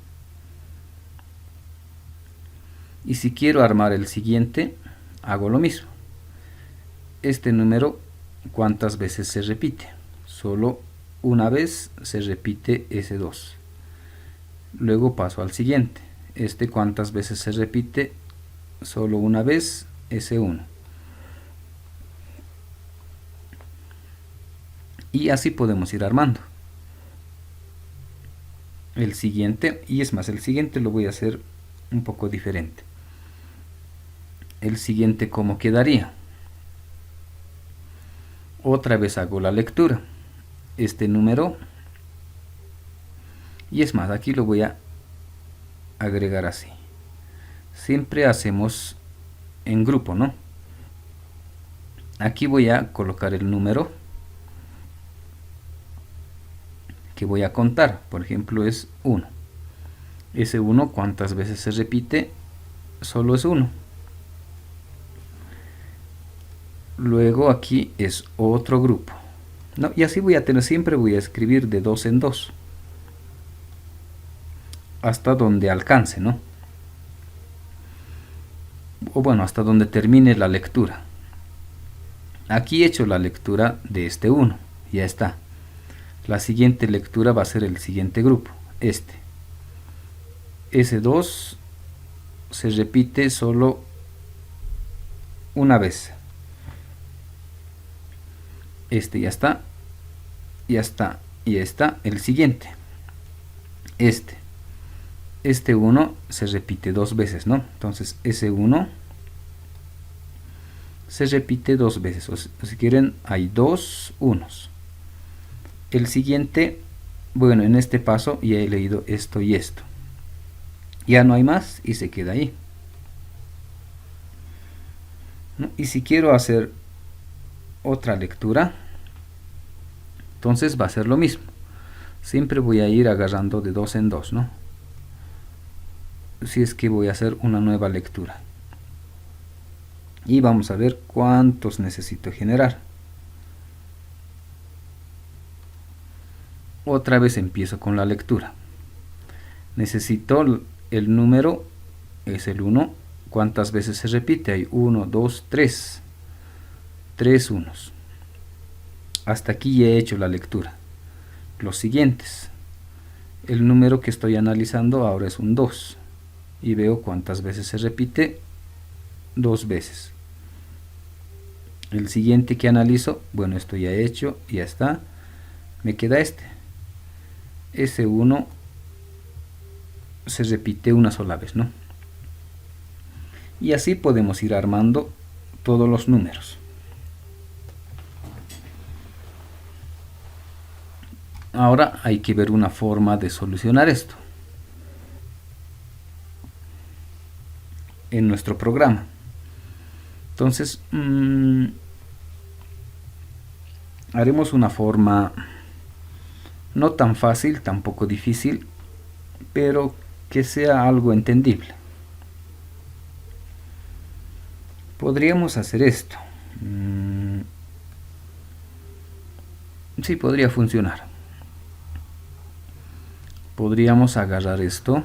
S1: Y si quiero armar el siguiente, hago lo mismo. Este número, ¿cuántas veces se repite? Solo una vez se repite ese 2. Luego paso al siguiente. Este, ¿cuántas veces se repite? Solo una vez, ese 1. Y así podemos ir armando. el siguiente, y es más, el siguiente lo voy a hacer un poco diferente. El siguiente, ¿cómo quedaría? Otra vez hago la lectura. Este número, y es más, aquí lo voy a agregar así. Siempre hacemos en grupo, ¿no? Aquí voy a colocar el número que voy a contar. Por ejemplo, es 1. Ese 1, ¿cuántas veces se repite? Solo es 1. Luego aquí es otro grupo, ¿no? Y así voy a tener, siempre voy a escribir de 2 en 2. Hasta donde alcance, ¿no? O bueno, hasta donde termine la lectura. Aquí he hecho la lectura de este 1. Ya está. La siguiente lectura va a ser el siguiente grupo. Este. Ese 2 se repite solo una vez. Este ya está. Ya está. Y está el siguiente. Este 1 se repite 2 veces, ¿no? Entonces ese 1 se repite 2 veces. O si quieren, hay 2 unos. El siguiente, bueno, en este paso ya he leído esto y esto. Ya no hay más y se queda ahí, ¿no? Y si quiero hacer otra lectura, entonces va a ser lo mismo. Siempre voy a ir agarrando de 2 en 2, ¿no? Si es que voy a hacer una nueva lectura. Y vamos a ver cuántos necesito generar. Otra vez empiezo con la lectura. Necesito el número, es el 1. ¿Cuántas veces se repite? Hay 1, 2, 3. 3 unos. Hasta aquí ya he hecho la lectura. Los siguientes. El número que estoy analizando ahora es un 2. Y veo cuántas veces se repite. 2 veces. El siguiente que analizo, bueno, esto ya he hecho, ya está. Me queda este. Ese 1 se repite una sola vez, ¿no? Y así podemos ir armando todos los números. Ahora hay que ver una forma de solucionar esto en nuestro programa. Entonces, haremos una forma no tan fácil, tampoco difícil, pero que sea algo entendible. Podríamos hacer esto. Sí, podría funcionar. Podríamos agarrar esto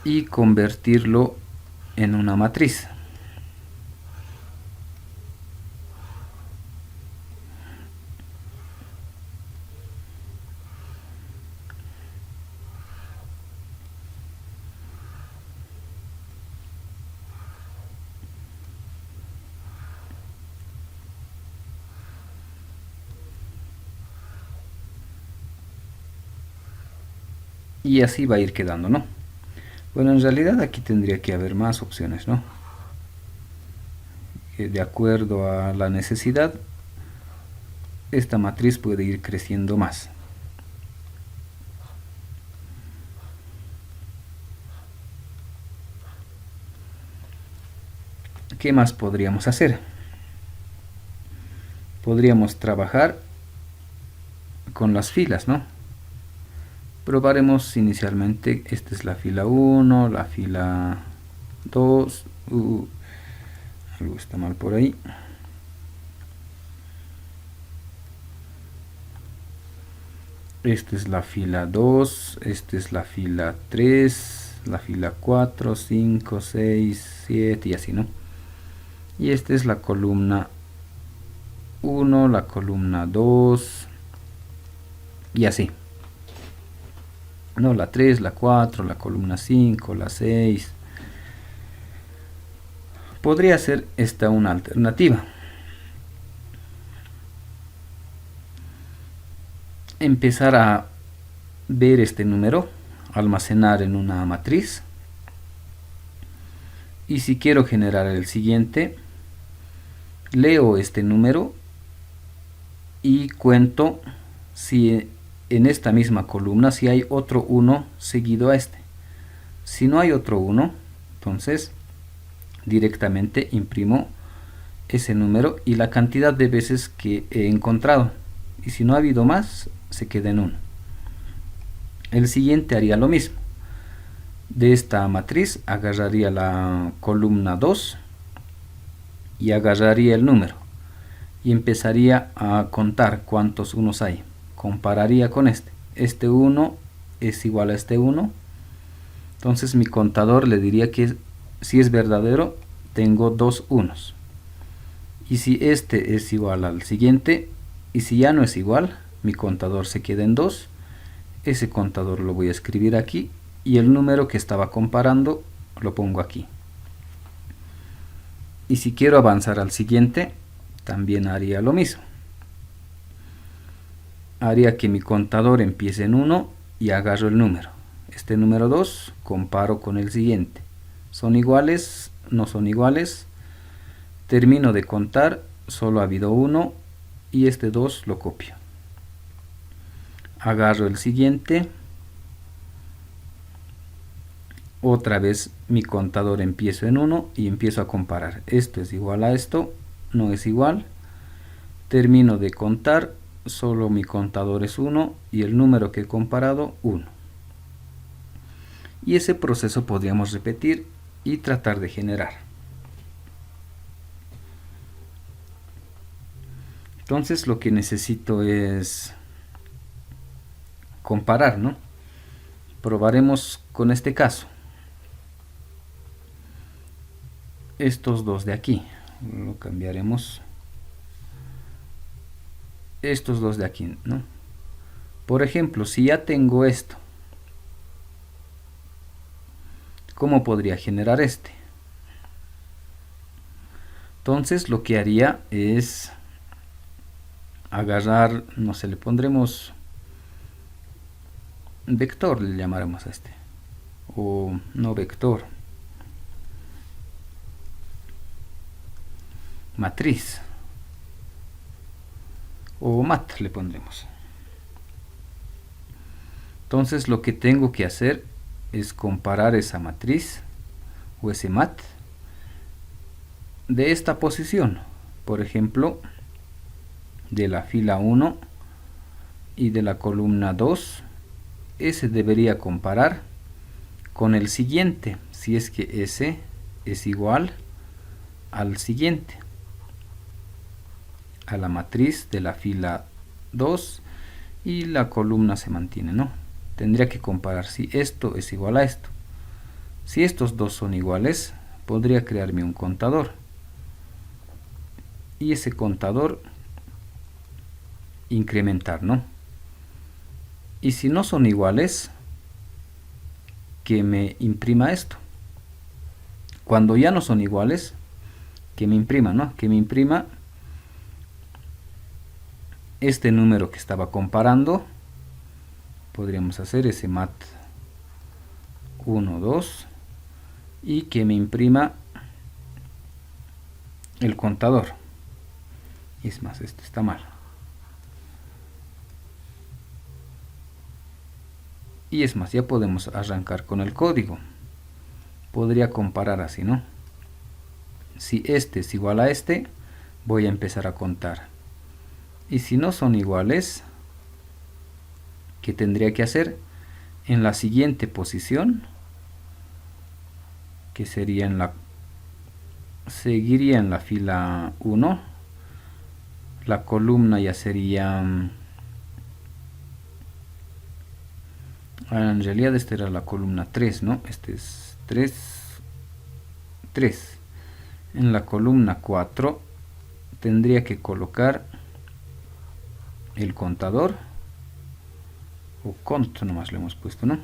S1: y convertirlo en una matriz. Y así va a ir quedando, ¿no? Bueno, en realidad aquí tendría que haber más opciones, ¿no? De acuerdo a la necesidad, esta matriz puede ir creciendo más. ¿Qué más podríamos hacer? Podríamos trabajar con las filas, ¿no? Probaremos inicialmente, esta es la fila 1, la fila 2, algo está mal por ahí. Esta es la fila 2, esta es la fila 3, la fila 4, 5, 6, 7 y así, ¿no? Y esta es la columna 1, la columna 2 y así. No, la 3, la 4, la columna 5, la 6. Podría ser esta una alternativa. empezar a ver este número, almacenar en una matriz. Y si quiero generar el siguiente, leo este número y cuento si en esta misma columna si hay otro 1 seguido a este. Si no hay otro 1, entonces directamente imprimo ese número y la cantidad de veces que he encontrado. Y si no ha habido más, se queda en 1. El siguiente haría lo mismo. De esta matriz agarraría la columna 2 y agarraría el número y empezaría a contar cuántos unos hay. Compararía con este 1 es igual a este 1, entonces mi contador le diría que si es verdadero tengo 2 unos, y si este es igual al siguiente, y si ya no es igual, mi contador se queda en 2. Ese contador lo voy a escribir aquí y el número que estaba comparando lo pongo aquí. Y si quiero avanzar al siguiente, también haría lo mismo. Haría que mi contador empiece en 1 y agarro el número. Este número 2 comparo con el siguiente. ¿Son iguales? No son iguales. Termino de contar, solo ha habido 1 y este 2 lo copio. Agarro el siguiente. Otra vez mi contador empiezo en 1 y empiezo a comparar. Esto es igual a esto, no es igual. Termino de contar, solo mi contador es 1 y el número que he comparado 1. Y ese proceso podríamos repetir y tratar de generar. Entonces lo que necesito es comparar, ¿no? Probaremos con este caso. Estos dos de aquí, lo cambiaremos. Estos dos de aquí, ¿no? Por ejemplo, si ya tengo esto, ¿cómo podría generar este? Entonces lo que haría es agarrar, no sé, le pondremos vector, le llamaremos a este, o no vector, matriz, o mat le pondremos. Entonces lo que tengo que hacer es comparar esa matriz o ese mat de esta posición, por ejemplo de la fila 1 y de la columna 2. Ese debería comparar con el siguiente, si es que ese es igual al siguiente, a la matriz de la fila 2 y la columna se mantiene, ¿no? Tendría que comparar si esto es igual a esto. Si estos dos son iguales, podría crearme un contador. Y ese contador incrementar, ¿no? Y si no son iguales, que me imprima esto. Cuando ya no son iguales, que me imprima, ¿no? Que me imprima este número que estaba comparando. Podríamos hacer ese mat 1, 2 y que me imprima el contador. Es más, esto está mal. Y es más, ya podemos arrancar con el código. Podría comparar así, ¿no? Si este es igual a este, voy a empezar a contar. Y si no son iguales, ¿qué tendría que hacer? En la siguiente posición, que sería seguiría en la fila 1, la columna ya sería, en realidad esta era la columna 3, ¿no? Este es 3, 3. En la columna 4 tendría que colocar el contador, o cont nomás le hemos puesto, ¿no?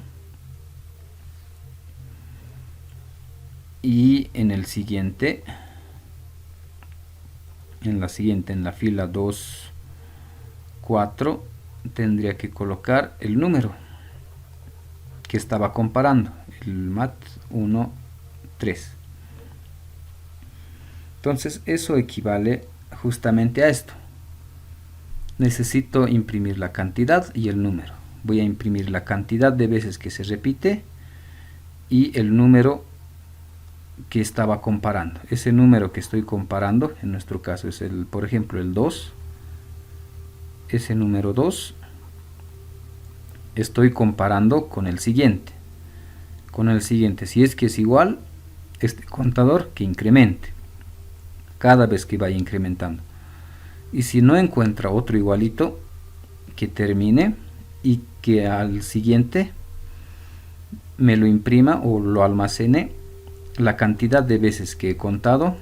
S1: Y en el siguiente, en la fila 2, 4, tendría que colocar el número que estaba comparando, el mat 1, 3. Entonces eso equivale justamente a esto. Necesito imprimir la cantidad y el número. Voy a imprimir la cantidad de veces que se repite y el número que estaba comparando. Ese número que estoy comparando, en nuestro caso es el, por ejemplo, el 2. Ese número 2 estoy comparando con el siguiente. Con el siguiente, si es que es igual, este contador que incremente cada vez que vaya incrementando. Y si no encuentra otro igualito, que termine y que al siguiente me lo imprima o lo almacene la cantidad de veces que he contado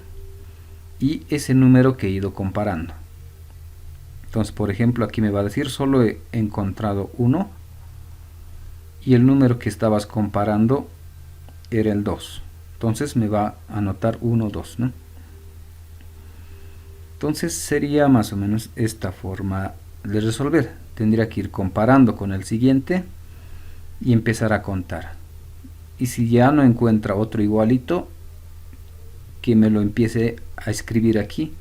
S1: y ese número que he ido comparando. Entonces, por ejemplo, aquí me va a decir solo he encontrado 1 y el número que estabas comparando era el 2. Entonces me va a anotar 1, 2, ¿no? Entonces sería más o menos esta forma de resolver. Tendría que ir comparando con el siguiente y empezar a contar. Y si ya no encuentra otro igualito, que me lo empiece a escribir aquí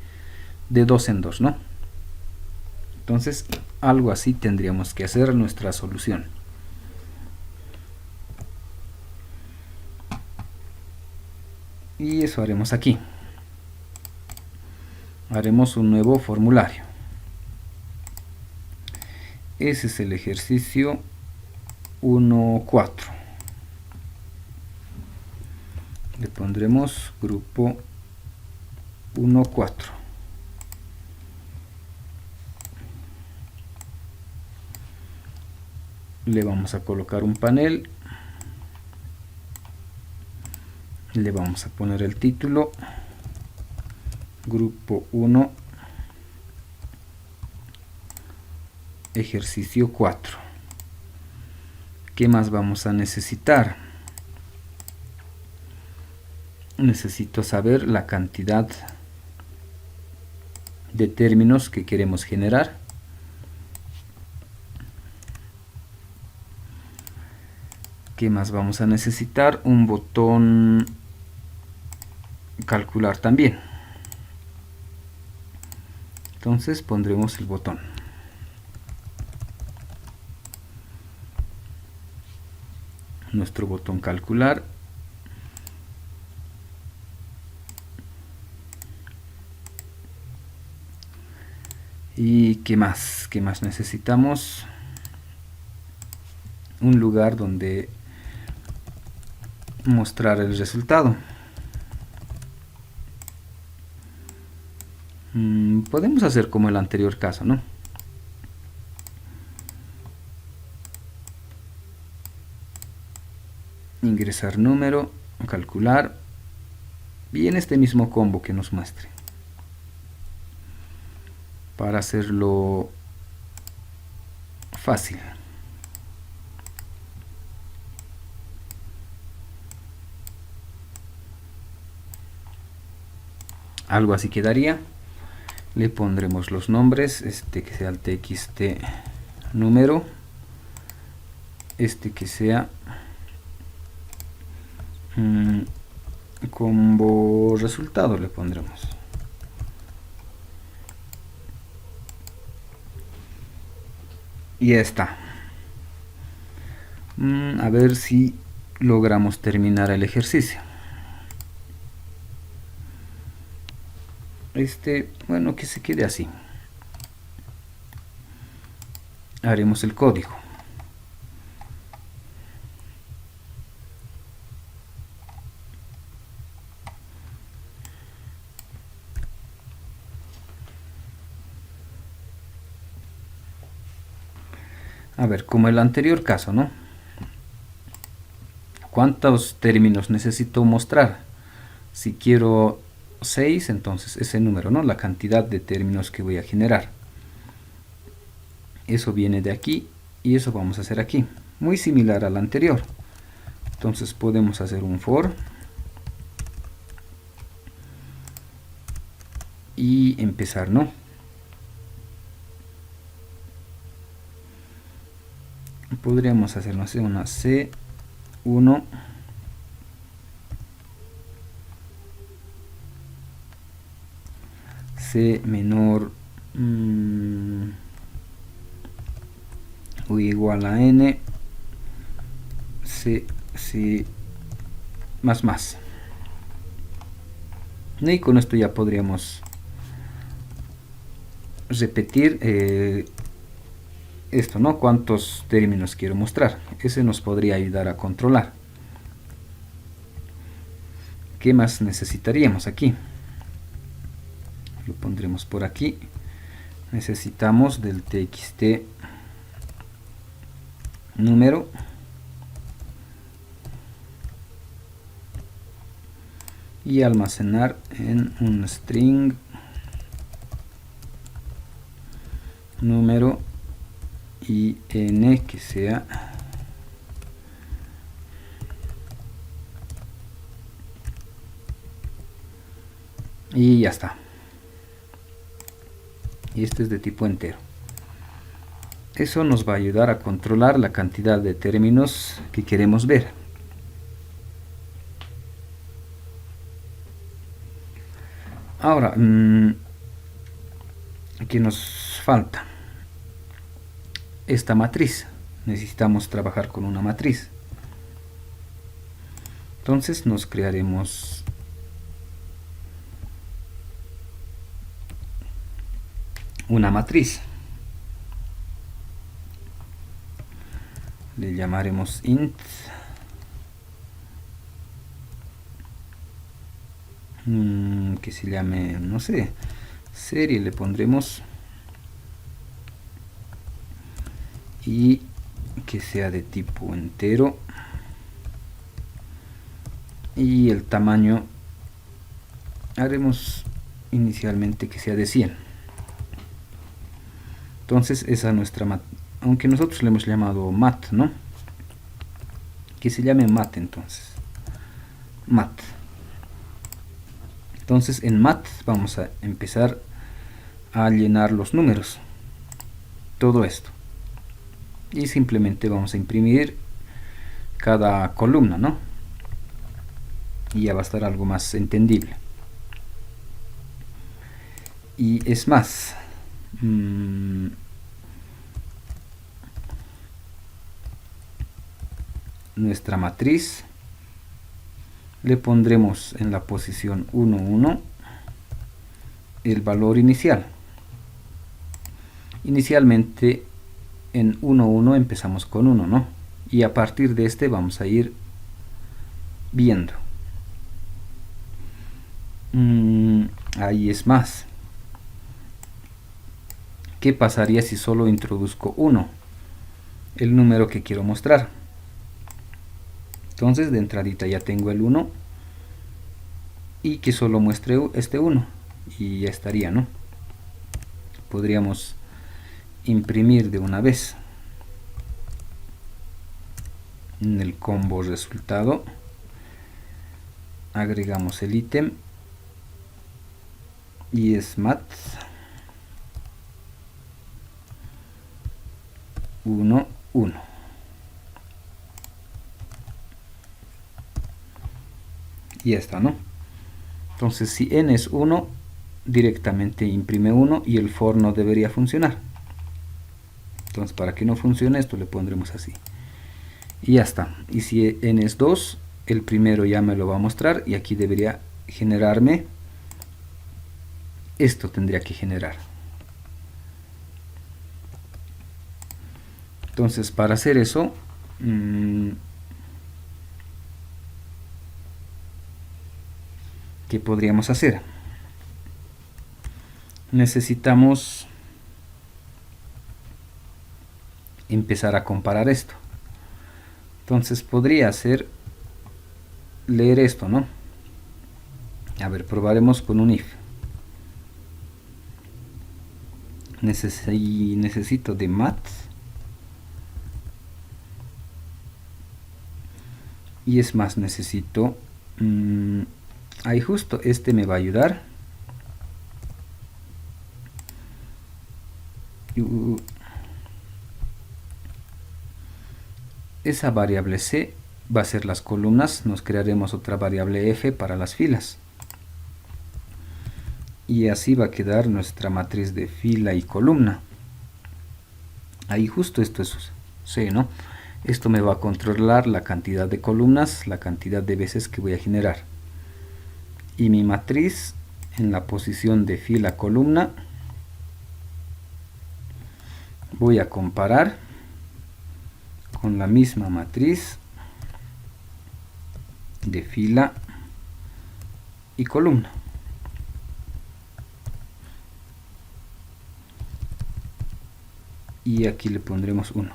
S1: de 2 en 2, ¿no? Entonces algo así tendríamos que hacer nuestra solución. Y eso haremos aquí. Haremos un nuevo formulario. Ese es el ejercicio 1.4. Le pondremos grupo 1.4. Le vamos a colocar un panel. Le vamos a poner el título. Grupo 1. Ejercicio 4. ¿Qué más vamos a necesitar? Necesito saber la cantidad de términos que queremos generar. ¿Qué más vamos a necesitar? Un botón calcular también. Entonces pondremos el botón. Nuestro botón calcular. ¿Y qué más? ¿Qué más necesitamos? Un lugar donde mostrar el resultado. Podemos hacer como el anterior caso, ¿no? Ingresar número, calcular y en este mismo combo que nos muestre. Para hacerlo fácil. Algo así quedaría. Le pondremos los nombres, este que sea el txt número, este que sea combo resultado le pondremos. Y ya está. A ver si logramos terminar el ejercicio. Bueno, que se quede así. Haremos el código. A ver, como el anterior caso, ¿no? ¿Cuántos términos necesito mostrar? Si quiero 6, entonces ese número, ¿no? La cantidad de términos que voy a generar. Eso viene de aquí y eso vamos a hacer aquí. Muy similar al anterior. Entonces podemos hacer un for y empezar, ¿no? podríamos hacer, no sé, una C1 C menor o igual a N C más. Y con esto ya podríamos repetir esto, ¿no? Cuántos términos quiero mostrar. Ese nos podría ayudar a controlar. ¿Qué más necesitaríamos aquí? Lo pondremos por aquí. Necesitamos del txt número y almacenar en un string número y n que sea y ya está. Y este es de tipo entero. Eso nos va a ayudar a controlar la cantidad de términos que queremos ver. Ahora, ¿qué nos falta? Esta matriz. Necesitamos trabajar con una matriz. Entonces nos crearemos una matriz. Le llamaremos int que se llame, no sé, serie le pondremos y que sea de tipo entero y el tamaño haremos inicialmente que sea de 100. Entonces esa es nuestra aunque nosotros le hemos llamado mat, ¿no? Que se llame mat entonces. Mat. Entonces en mat vamos a empezar a llenar los números. Todo esto. Y simplemente vamos a imprimir cada columna, ¿no? Y ya va a estar algo más entendible. Y es más, nuestra matriz le pondremos en la posición 1, 1 el valor inicial. Inicialmente en 1, 1 empezamos con 1, ¿no? Y a partir de este vamos a ir viendo. Ahí es más. ¿Qué pasaría si solo introduzco 1? El número que quiero mostrar. Entonces de entradita ya tengo el 1 y que solo muestre este 1 y ya estaría, ¿no? Podríamos imprimir de una vez en el combo resultado, agregamos el ítem y es mat 1, 1. Y ya está, ¿no? Entonces si n es 1, directamente imprime 1 y el for no debería funcionar. Entonces para que no funcione esto le pondremos así. Y ya está. Y si n es 2, el primero ya me lo va a mostrar y aquí debería generarme, esto tendría que generar. Entonces para hacer eso, ¿qué podríamos hacer? Necesitamos empezar a comparar esto. Entonces podría ser leer esto, ¿no? A ver, probaremos con un if. Necesito de mat y es más, necesito ahí justo este me va a ayudar. esa variable C va a ser las columnas. Nos crearemos otra variable F para las filas. Y así va a quedar nuestra matriz de fila y columna. Ahí justo esto es C, ¿no? Esto me va a controlar la cantidad de columnas, la cantidad de veces que voy a generar. Y mi matriz en la posición de fila columna voy a comparar con la misma matriz de fila y columna. Y aquí le pondremos 1.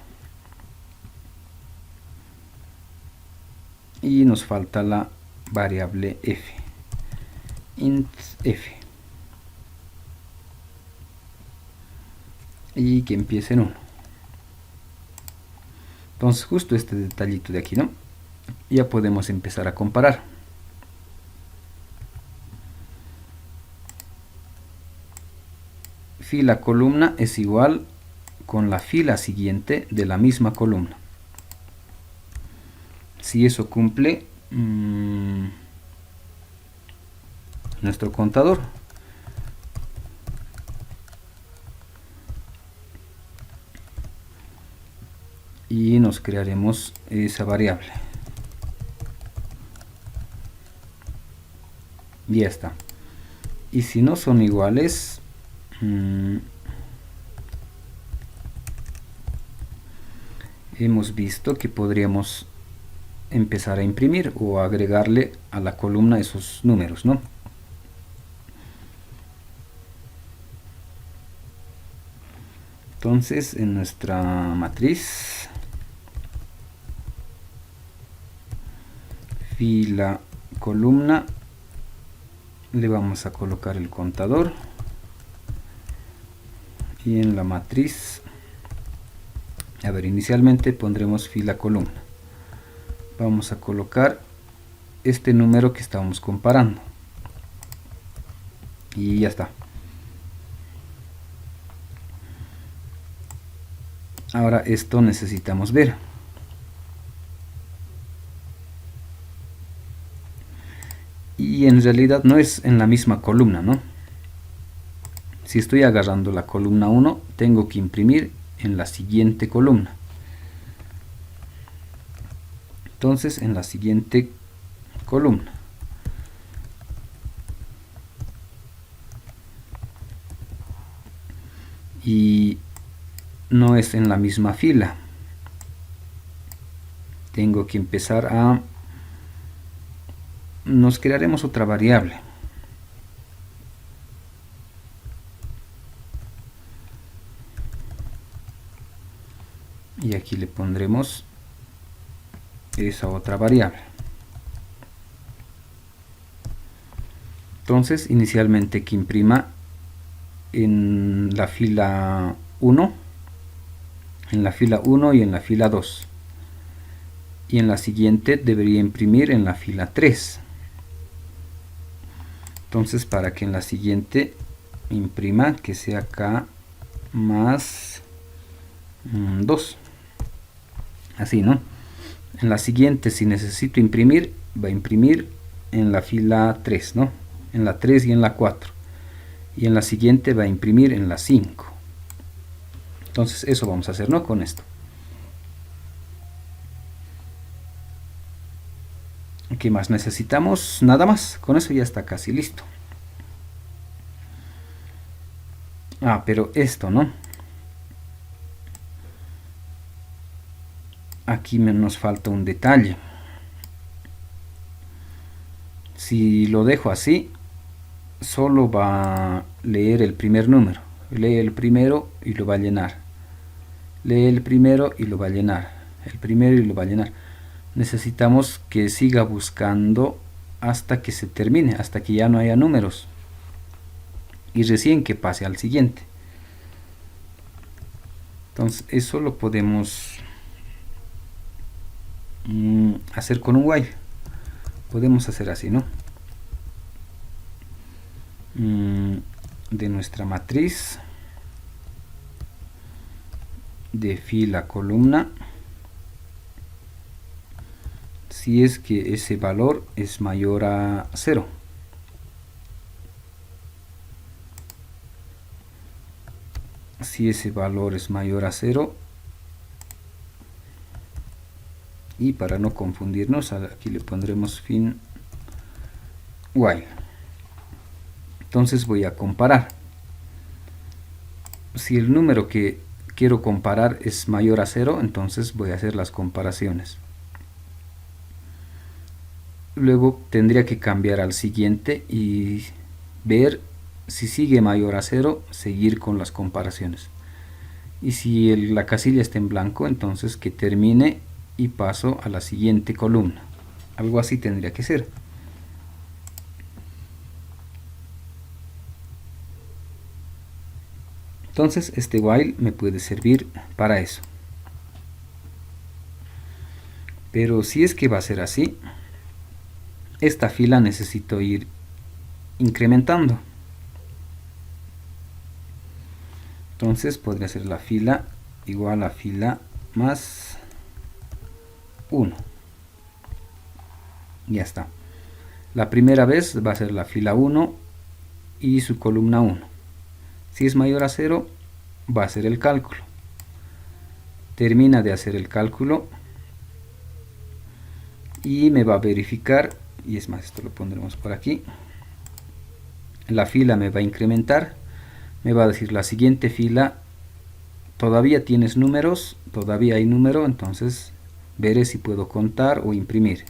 S1: Y nos falta la variable f, int f, y que empiece en 1. Entonces justo este detallito de aquí, ¿no? Ya podemos empezar a comparar. Fila columna es igual con la fila siguiente de la misma columna. Si eso cumple nuestro contador. Y nos crearemos esa variable. Y ya está. Y si no son iguales, hemos visto que podríamos empezar a imprimir o agregarle a la columna esos números, ¿no? Entonces en nuestra matriz fila columna le vamos a colocar el contador, y en la matriz, a ver, inicialmente pondremos fila columna, vamos a colocar este número que estábamos comparando y ya está. Ahora esto necesitamos ver. Y en realidad no es en la misma columna, ¿no? Si estoy agarrando la columna 1, tengo que imprimir en la siguiente columna. Entonces, en la siguiente columna. Y no es en la misma fila. Tengo que empezar a... Nos crearemos otra variable. Y aquí le pondremos esa otra variable. Entonces, inicialmente que imprima en la fila 1, en la fila 1 y en la fila 2. Y en la siguiente debería imprimir en la fila 3. Entonces, para que en la siguiente imprima, que sea acá más 2. Así, ¿no? En la siguiente, si necesito imprimir, va a imprimir en la fila 3, ¿no? En la 3 y en la 4. Y en la siguiente va a imprimir en la 5. Entonces, eso vamos a hacer, ¿no? Con esto. ¿Qué más necesitamos? Nada más. Con eso ya está casi listo. Pero esto, ¿no? Aquí nos falta un detalle. Si lo dejo así, solo va a leer el primer número. Lee el primero y lo va a llenar. Lee el primero y lo va a llenar. El primero y lo va a llenar. Necesitamos que siga buscando hasta que se termine, hasta que ya no haya números. Y recién que pase al siguiente. Entonces eso lo podemos hacer con un while. Podemos hacer así, ¿no? De nuestra matriz de fila columna si es que ese valor es mayor a 0. Si ese valor es mayor a 0, y para no confundirnos, aquí le pondremos fin while. Entonces voy a comparar. Si el número que quiero comparar es mayor a 0, entonces voy a hacer las comparaciones. Luego tendría que cambiar al siguiente y ver si sigue mayor a 0, seguir con las comparaciones. Y si la casilla está en blanco, entonces que termine y paso a la siguiente columna. Algo así tendría que ser. Entonces este while me puede servir para eso. Pero si es que va a ser así, esta fila necesito ir incrementando. Entonces podría ser la fila igual a fila más 1. Ya está. La primera vez va a ser la fila 1 y su columna 1. Si es mayor a 0, va a hacer el cálculo. Termina de hacer el cálculo y me va a verificar, y es más, esto lo pondremos por aquí. La fila me va a incrementar, me va a decir la siguiente fila, todavía tienes números, todavía hay número, entonces veré si puedo contar o imprimir.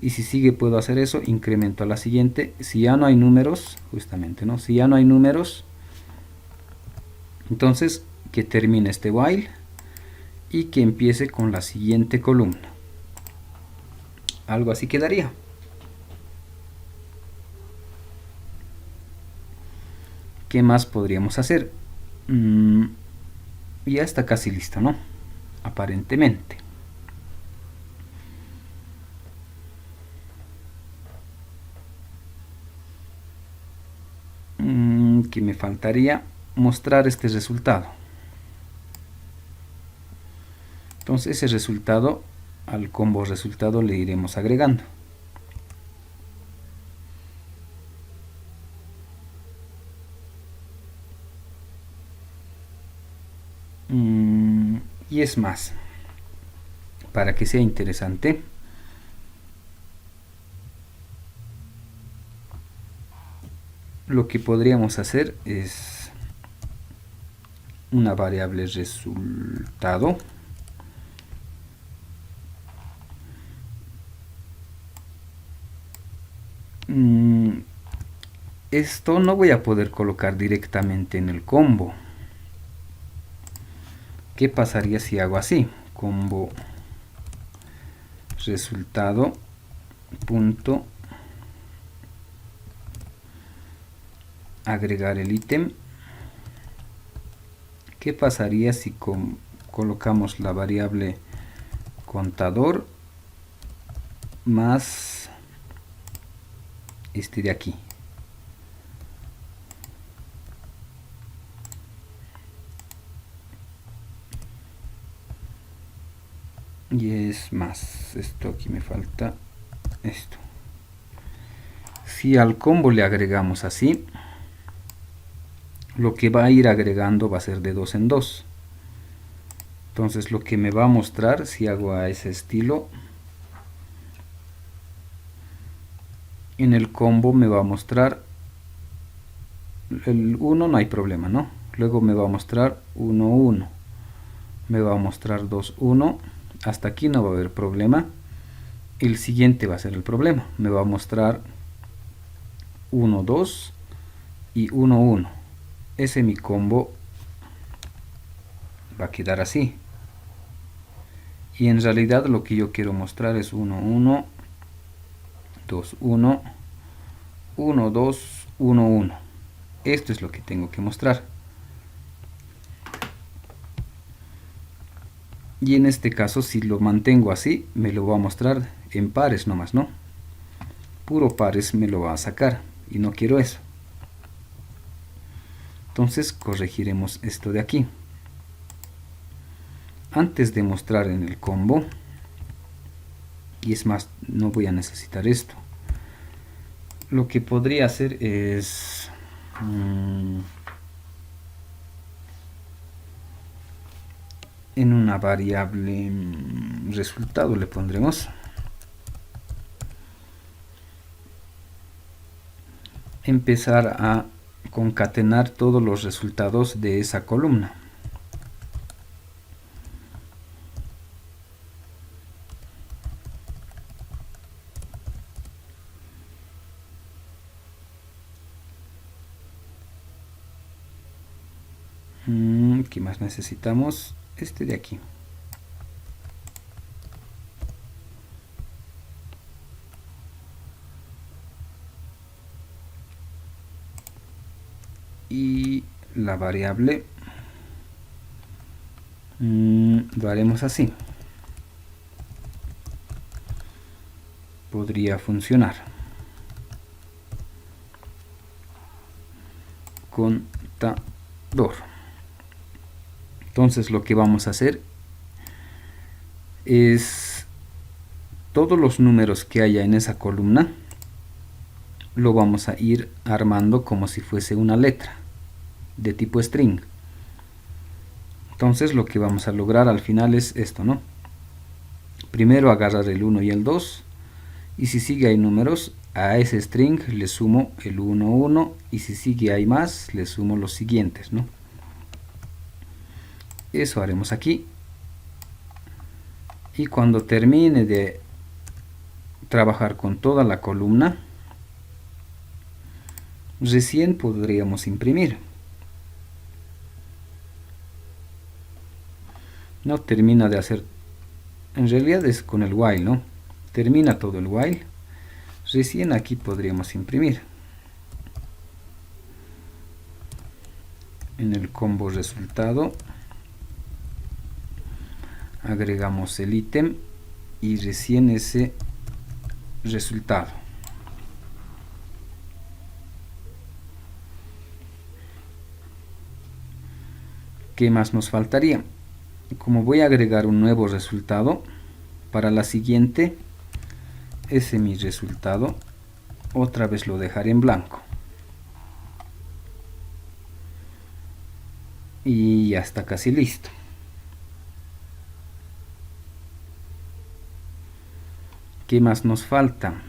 S1: Y si sigue puedo hacer eso, incremento a la siguiente. Si ya no hay números, justamente, ¿no? Si ya no hay números, entonces que termine este while y que empiece con la siguiente columna. Algo así quedaría. ¿Qué más podríamos hacer? Ya está casi listo, ¿no? Aparentemente. Que me faltaría mostrar este resultado. Entonces ese resultado, al combo resultado le iremos agregando. Y es más, para que sea interesante, lo que podríamos hacer es una variable resultado esto no voy a poder colocar directamente en el combo. ¿Qué pasaría si hago así? Combo resultado punto agregar el ítem. ¿Qué pasaría si colocamos la variable contador más este de aquí? Y es más, esto aquí me falta esto. Si al combo le agregamos así, lo que va a ir agregando va a ser de 2 en 2. Entonces lo que me va a mostrar, si hago a ese estilo, en el combo me va a mostrar el 1, no hay problema, ¿no? Luego me va a mostrar 1, 1. Me va a mostrar 2, 1. Hasta aquí no va a haber problema. El siguiente va a ser el problema. Me va a mostrar 1, 2 y 1, 1. Ese mi combo va a quedar así. Y en realidad lo que yo quiero mostrar es 1, 1, 2, 1, 1, 2, 1, 1. Esto es lo que tengo que mostrar. Y en este caso, si lo mantengo así, me lo va a mostrar en pares nomás, ¿no? Puro pares me lo va a sacar. Y no quiero eso. Entonces corregiremos esto de aquí. Antes de mostrar en el combo, y es más, no voy a necesitar esto. Lo que podría hacer es en una variable resultado le pondremos empezar a concatenar todos los resultados de esa columna. ¿Qué más necesitamos? Este de aquí. Y la variable lo haremos así. Podría funcionar. Contador. Entonces lo que vamos a hacer es todos los números que haya en esa columna lo vamos a ir armando como si fuese una letra de tipo string. Entonces lo que vamos a lograr al final es esto, ¿no? Primero agarrar el 1 y el 2, y si sigue hay números, a ese string le sumo el 1, 1, y si sigue hay más, le sumo los siguientes, ¿no? Eso haremos aquí. Y cuando termine de trabajar con toda la columna, recién podríamos imprimir. No termina de hacer, en realidad es con el while, ¿no? Termina todo el while, recién aquí podríamos imprimir. En el combo resultado agregamos el ítem y recién ese resultado. ¿Qué más nos faltaría? Como voy a agregar un nuevo resultado, para la siguiente, ese mi resultado, otra vez lo dejaré en blanco. Y ya está casi listo. ¿Qué más nos falta?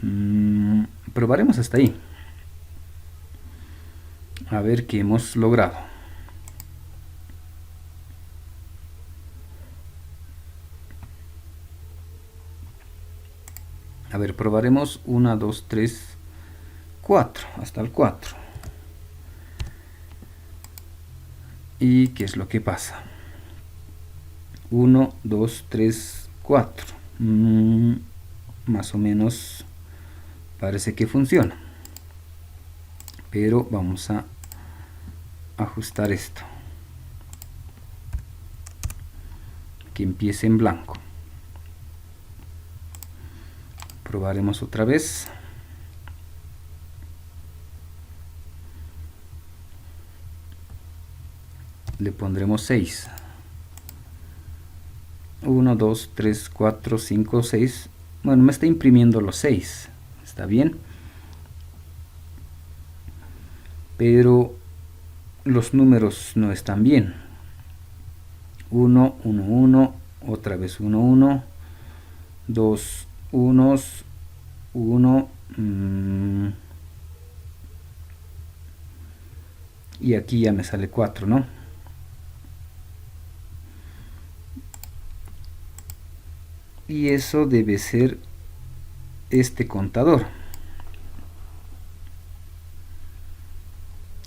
S1: Probaremos hasta ahí. A ver qué hemos logrado. A ver, probaremos 1, 2, 3, 4, hasta el 4. ¿Y qué es lo que pasa? 1, 2, 3, 4. Más o menos parece que funciona. Pero vamos a ajustar esto. Que empiece en blanco. Probaremos otra vez. Le pondremos 6. 1, 2, 3, 4, 5, 6. Bueno, me está imprimiendo los 6. Está bien. Pero los números no están bien. 1, 1, 1. Otra vez 1, 1. 2 unos. 1. Y aquí ya me sale 4, ¿no? Y eso debe ser este contador.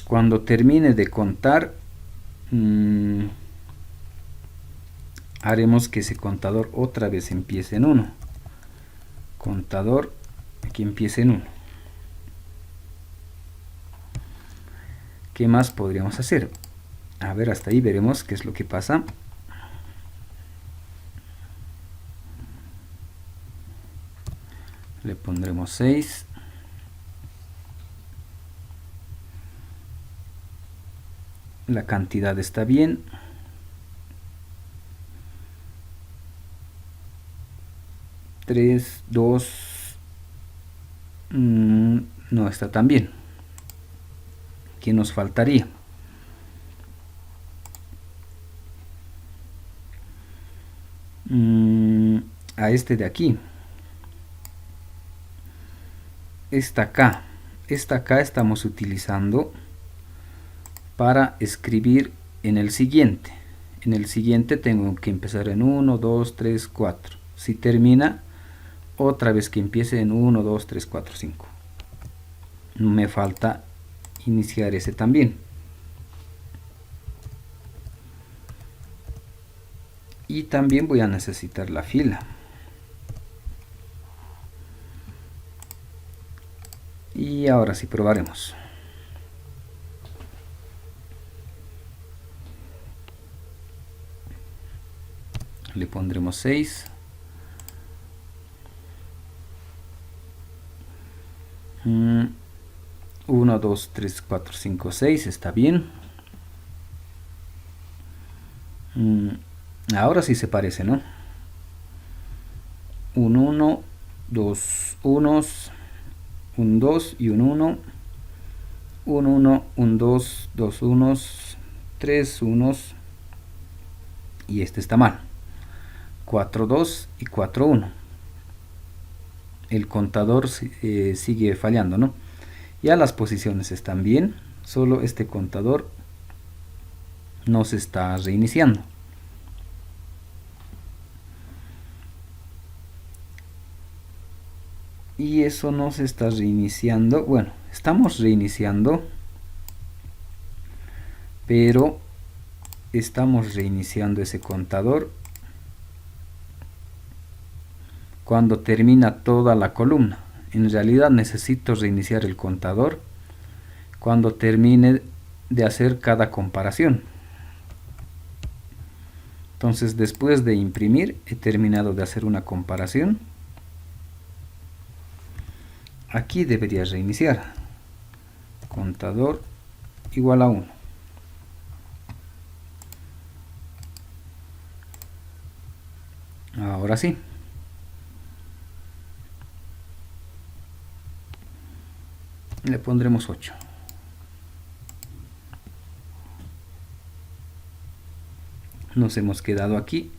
S1: Cuando termine de contar, haremos que ese contador otra vez empiece en 1. Contador, aquí empiece en 1. ¿Qué más podríamos hacer? A ver, hasta ahí veremos qué es lo que pasa. Le pondremos 6. La cantidad está bien. 3, 2, no está tan bien. ¿Qué nos faltaría? A este de aquí. Esta acá estamos utilizando para escribir en el siguiente. En el siguiente tengo que empezar en 1, 2, 3, 4. Si termina, otra vez que empiece en 1, 2, 3, 4, 5. Me falta iniciar ese también. Y también voy a necesitar la fila. Y ahora sí probaremos. Le pondremos 6. 1, 2, 3, 4, 5, 6. Está bien. Ahora sí se parece, ¿no? Un 1, 2 unos, un 2 y un 1. Un 1, un 2, 2 unos, 3 unos. Y este está mal. 4, 2 y 4, 1. El contador sigue fallando, ¿no? Ya las posiciones están bien, solo este contador no se está reiniciando. Y eso no se está reiniciando. Bueno, estamos reiniciando, pero estamos reiniciando ese contador cuando termina toda la columna. En realidad necesito reiniciar el contador cuando termine de hacer cada comparación. Entonces, después de imprimir, he terminado de hacer una comparación. Aquí debería reiniciar. Contador igual a 1. Ahora sí. Le pondremos 8. Nos hemos quedado aquí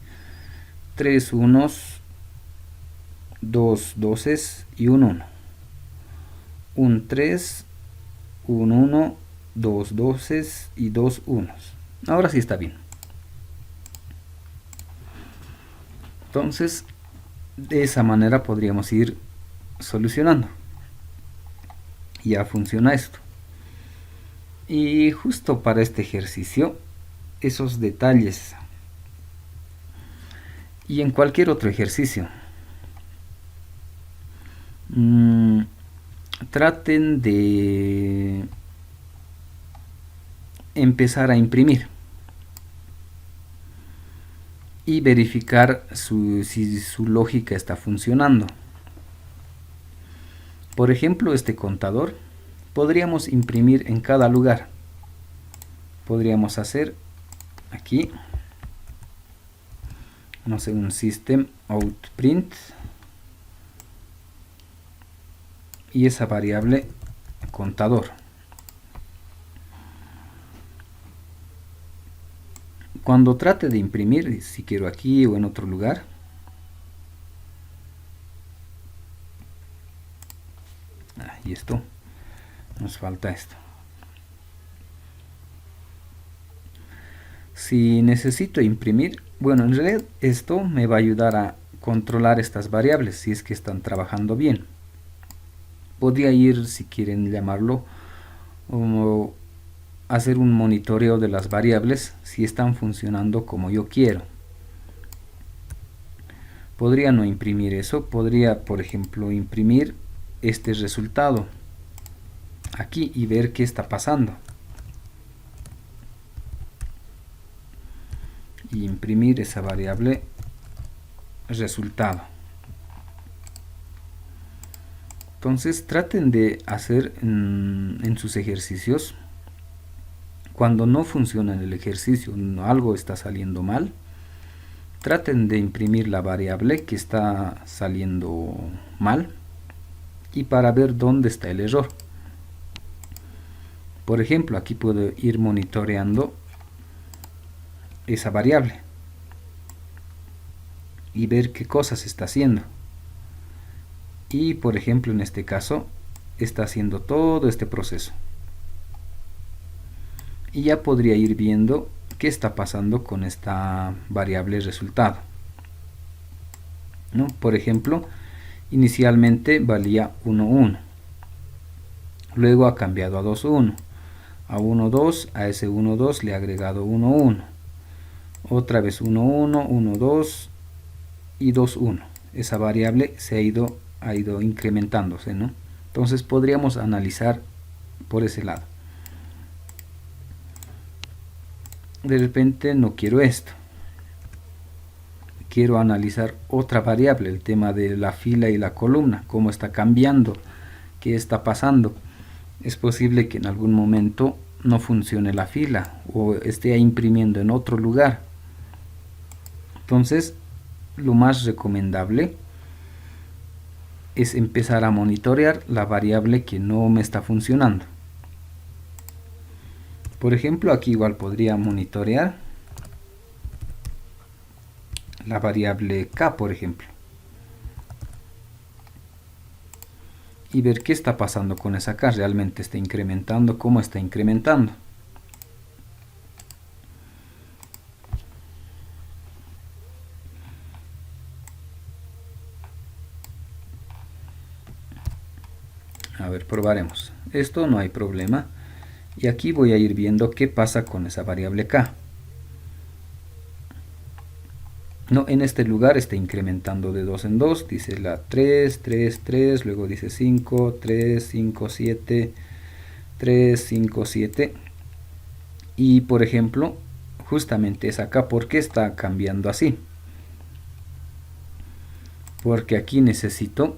S1: 3 unos, 2 doces y un 1. Un 3, un 1, 2 doces y 2 unos. Ahora sí está bien. Entonces, de esa manera podríamos ir solucionando. Ya funciona esto. Y justo para este ejercicio, esos detalles. Y en cualquier otro ejercicio, traten de empezar a imprimir y verificar si su lógica está funcionando. Por ejemplo, este contador podríamos imprimir en cada lugar. Podríamos hacer aquí, no sé, un system out print y esa variable contador. Cuando trate de imprimir, si quiero aquí o en otro lugar, y esto, nos falta esto. Si necesito imprimir, bueno, en realidad esto me va a ayudar a controlar estas variables si es que están trabajando bien. Podría ir, si quieren llamarlo, o hacer un monitoreo de las variables si están funcionando como yo quiero. Podría no imprimir eso, podría, por ejemplo, imprimir este resultado aquí y ver qué está pasando. Y imprimir esa variable resultado. Entonces traten de hacer en sus ejercicios, cuando no funciona en el ejercicio, algo está saliendo mal, traten de imprimir la variable que está saliendo mal y para ver dónde está el error. Por ejemplo, aquí puedo ir monitoreando esa variable y ver qué cosas está haciendo. Y por ejemplo, en este caso está haciendo todo este proceso. Y ya podría ir viendo qué está pasando con esta variable resultado, ¿no? Por ejemplo, inicialmente valía 1,1, luego ha cambiado a 2,1, a 1,2, a ese 1,2 le ha agregado 1,1, otra vez 1,1, 1,2 y 2,1. Esa variable ha ido incrementándose, ¿no? Entonces podríamos analizar por ese lado. De repente no quiero esto, quiero analizar otra variable, el tema de la fila y la columna, cómo está cambiando, qué está pasando. Es posible que en algún momento no funcione la fila o esté imprimiendo en otro lugar. Entonces, lo más recomendable es empezar a monitorear la variable que no me está funcionando. Por ejemplo, aquí igual podría monitorear la variable k, por ejemplo, y ver qué está pasando con esa k. ¿Realmente está incrementando? ¿Cómo está incrementando? A ver, probaremos. Esto no hay problema. Y aquí voy a ir viendo qué pasa con esa variable k. No, en este lugar está incrementando de 2 en 2, dice la 3, 3, 3, luego dice 5, 3, 5, 7, 3, 5, 7. Y por ejemplo, justamente es acá. ¿Por qué está cambiando así? Porque aquí necesito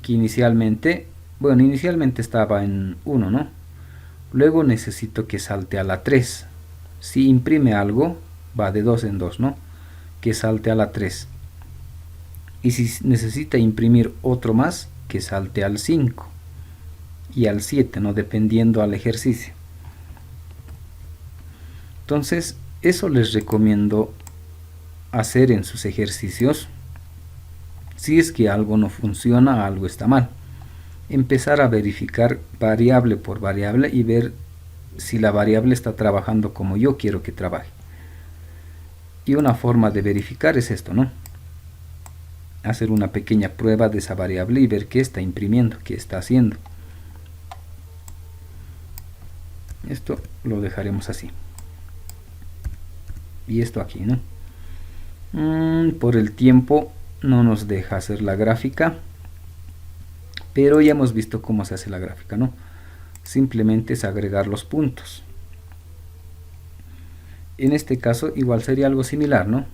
S1: que inicialmente estaba en 1, ¿no? Luego necesito que salte a la 3. Si imprime algo, va de 2 en 2, ¿no? Que salte a la 3. Y si necesita imprimir otro más, que salte al 5 y al 7, ¿no? Dependiendo al ejercicio. Entonces, eso les recomiendo hacer en sus ejercicios. Si es que algo no funciona, algo está mal. Empezar a verificar variable por variable y ver si la variable está trabajando como yo quiero que trabaje. Y una forma de verificar es esto, ¿no? Hacer una pequeña prueba de esa variable y ver qué está imprimiendo, qué está haciendo. Esto lo dejaremos así. Y esto aquí, ¿no? Por el tiempo no nos deja hacer la gráfica, pero ya hemos visto cómo se hace la gráfica, ¿no? Simplemente es agregar los puntos. En este caso igual sería algo similar, ¿no?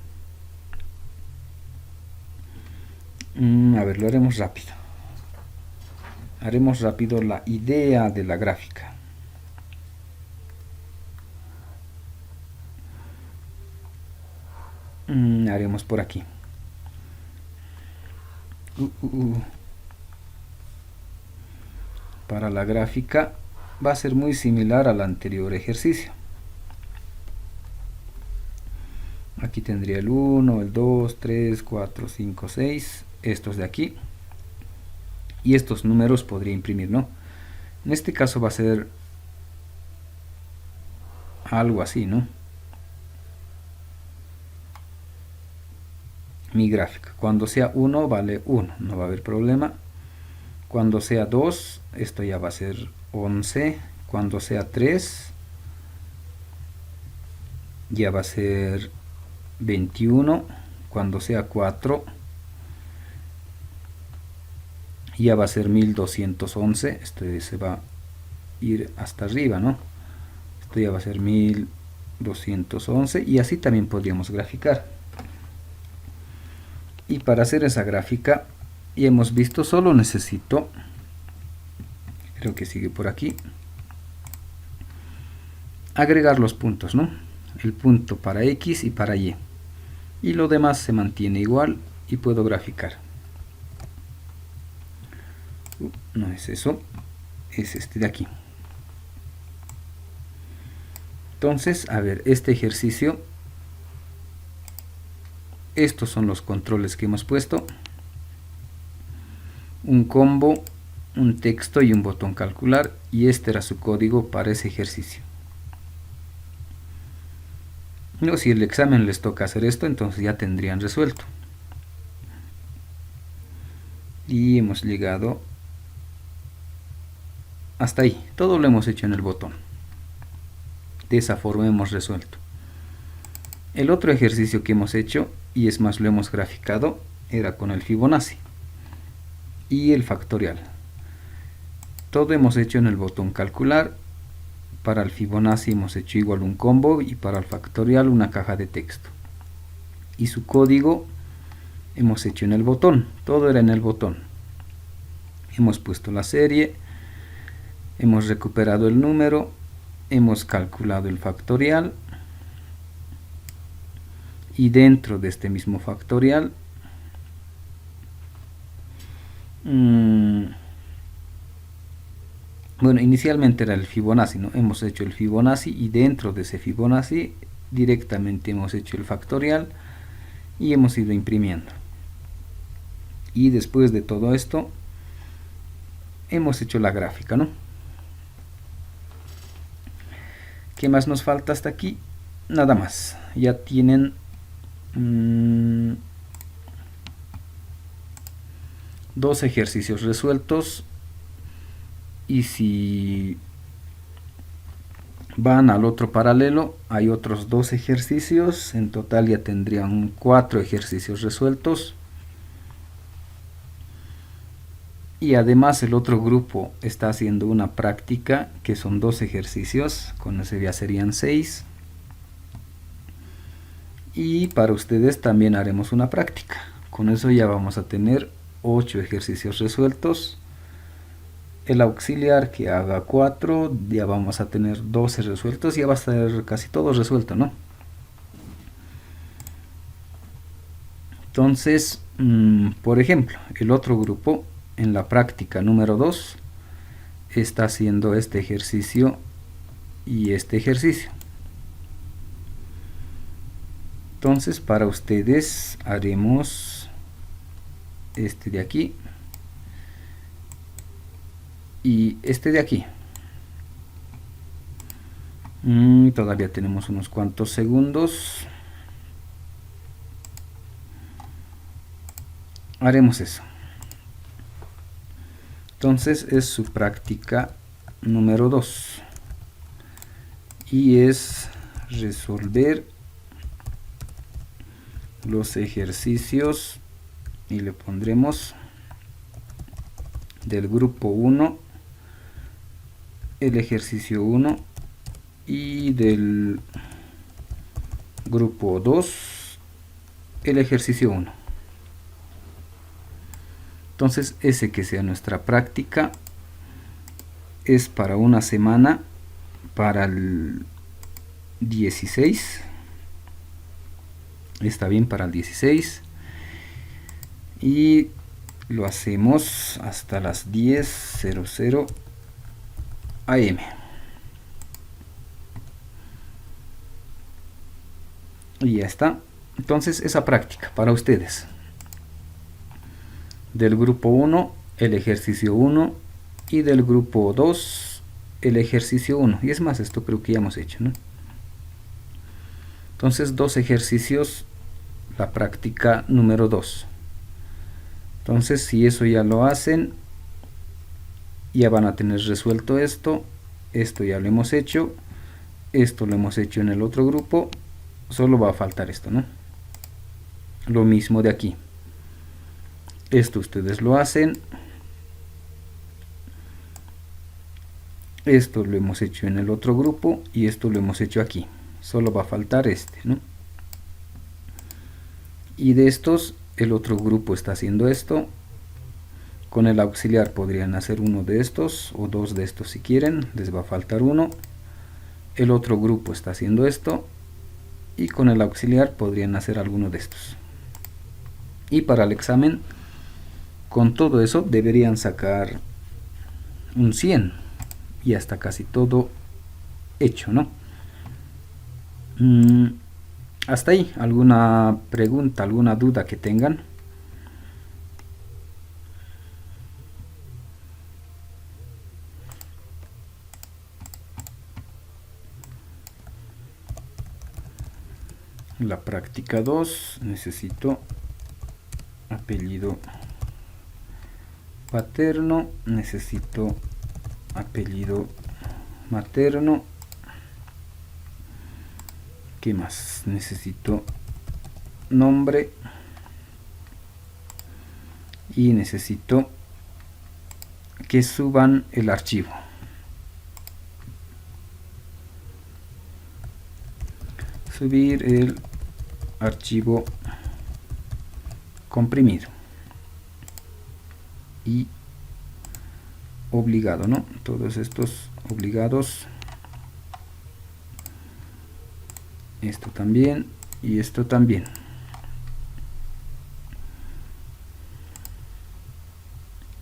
S1: A ver, lo haremos rápido. Haremos rápido la idea de la gráfica. Haremos por aquí. Para la gráfica va a ser muy similar al anterior ejercicio. Aquí tendría el 1, el 2, 3, 4, 5, 6, estos de aquí. Y estos números podría imprimir, ¿no? En este caso va a ser algo así, ¿no? Mi gráfica. Cuando sea 1 vale 1, no va a haber problema. Cuando sea 2, esto ya va a ser 11. Cuando sea 3, ya va a ser 21. Cuando sea 4, ya va a ser 1211. Esto se va a ir hasta arriba, ¿no? Esto ya va a ser 1211 y así también podríamos graficar. Y para hacer esa gráfica, ya hemos visto, solo necesito, creo que sigue por aquí, agregar los puntos, ¿no? El punto para X y para Y. y lo demás se mantiene igual y puedo graficar. No es eso, es este de aquí. Entonces, a ver, este ejercicio, estos son los controles que hemos puesto: un combo, un texto y un botón calcular, y este era su código para ese ejercicio. No, si el examen les toca hacer esto, entonces ya tendrían resuelto. Y hemos llegado hasta ahí. Todo lo hemos hecho en el botón. De esa forma hemos resuelto. El otro ejercicio que hemos hecho, y es más lo hemos graficado, era con el Fibonacci y el factorial. Todo hemos hecho en el botón calcular. Para el Fibonacci hemos hecho igual un combo y para el factorial una caja de texto. Y su código hemos hecho en el botón. Todo era en el botón. Hemos puesto la serie, hemos recuperado el número, hemos calculado el factorial, y dentro de este mismo factorial bueno, inicialmente era el Fibonacci, ¿no? Hemos hecho el Fibonacci y dentro de ese Fibonacci directamente hemos hecho el factorial y hemos ido imprimiendo. Y después de todo esto hemos hecho la gráfica, ¿no? ¿Qué más nos falta hasta aquí? Nada más. Ya tienen dos ejercicios resueltos, y si van al otro paralelo hay otros dos ejercicios. En total ya tendrían 4 ejercicios resueltos, y además el otro grupo está haciendo una práctica que son 2 ejercicios, con ese ya serían 6, y para ustedes también haremos una práctica. Con eso ya vamos a tener 8 ejercicios resueltos. El auxiliar que haga 4, ya vamos a tener 12 resueltos, ya va a estar casi todo resuelto, ¿no? Entonces, por ejemplo, el otro grupo en la práctica número 2 está haciendo este ejercicio y este ejercicio. Entonces, para ustedes haremos este de aquí y este de aquí. Todavía tenemos unos cuantos segundos. Haremos eso. Entonces es su práctica número 2 y es resolver los ejercicios, y le pondremos del grupo 1 el ejercicio 1 y del grupo 2 el ejercicio 1. Entonces ese que sea nuestra práctica es para una semana, para el 16. Está bien para el 16 y lo hacemos hasta las 10:00 am. Y ya está. Entonces esa práctica para ustedes. Del grupo 1 el ejercicio 1 y del grupo 2 el ejercicio 1. Y es más, esto creo que ya hemos hecho, ¿no? Entonces 2 ejercicios, la práctica número 2. Entonces si eso ya lo hacen, ya van a tener resuelto esto. Esto ya lo hemos hecho. Esto lo hemos hecho en el otro grupo. Solo va a faltar esto, ¿no? Lo mismo de aquí. Esto ustedes lo hacen. Esto lo hemos hecho en el otro grupo y esto lo hemos hecho aquí. Solo va a faltar este, ¿no? Y de estos, el otro grupo está haciendo esto. Con el auxiliar podrían hacer uno de estos o 2 de estos si quieren. Les va a faltar uno. El otro grupo está haciendo esto. y con el auxiliar podrían hacer alguno de estos. Y para el examen, con todo eso deberían sacar un 100. Y hasta casi todo hecho, ¿no? Hasta ahí, ¿alguna pregunta, alguna duda que tengan? La práctica 2, necesito apellido paterno, necesito apellido materno. ¿Qué más? Necesito nombre y necesito que suban el archivo. Subir el archivo comprimido y obligado, ¿no? Todos estos obligados. Esto también y esto también.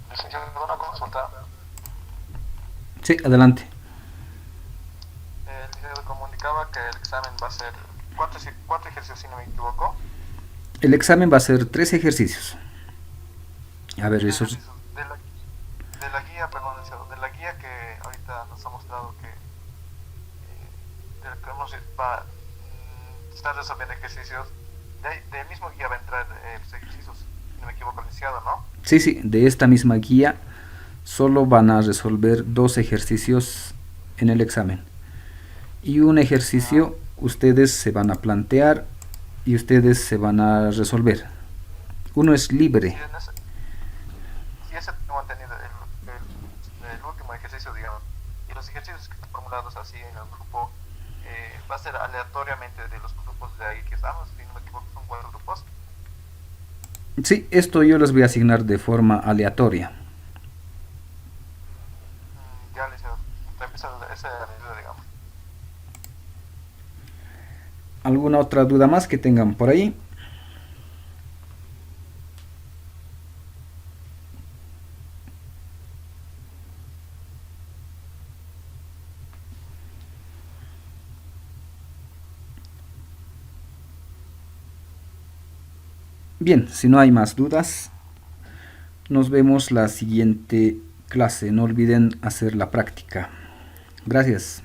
S2: Licenciado, una consulta.
S1: Sí, adelante.
S2: El licenciado comunicaba que el examen va a ser cuatro ejercicios, si no me equivoco.
S1: El examen va a ser 3 ejercicios. A ver,
S2: Tres
S1: esos...
S2: ejercicios de la guía, perdón, licenciado, de la guía que ahorita nos ha mostrado que de la que vamos a estar resolviendo ejercicios. Del mismo guía va a entrar los ejercicios, si no me equivoco, licenciado, ¿no?
S1: Sí, sí, de esta misma guía solo van a resolver 2 ejercicios en el examen. Y un ejercicio ustedes se van a plantear y ustedes se van a resolver. Uno es
S2: Sí,
S1: libre.
S2: sí, ese tengo entendido, el último ejercicio, digamos. Y los ejercicios que están formulados así en el grupo va a ser aleatoriamente de los grupos de ahí que estamos, si no me equivoco, son 4 grupos.
S1: Sí, esto yo les voy a asignar de forma aleatoria.
S2: Ya les empieza esa medida, digamos.
S1: ¿Alguna otra duda más que tengan por ahí? Bien, si no hay más dudas, nos vemos la siguiente clase. No olviden hacer la práctica. Gracias.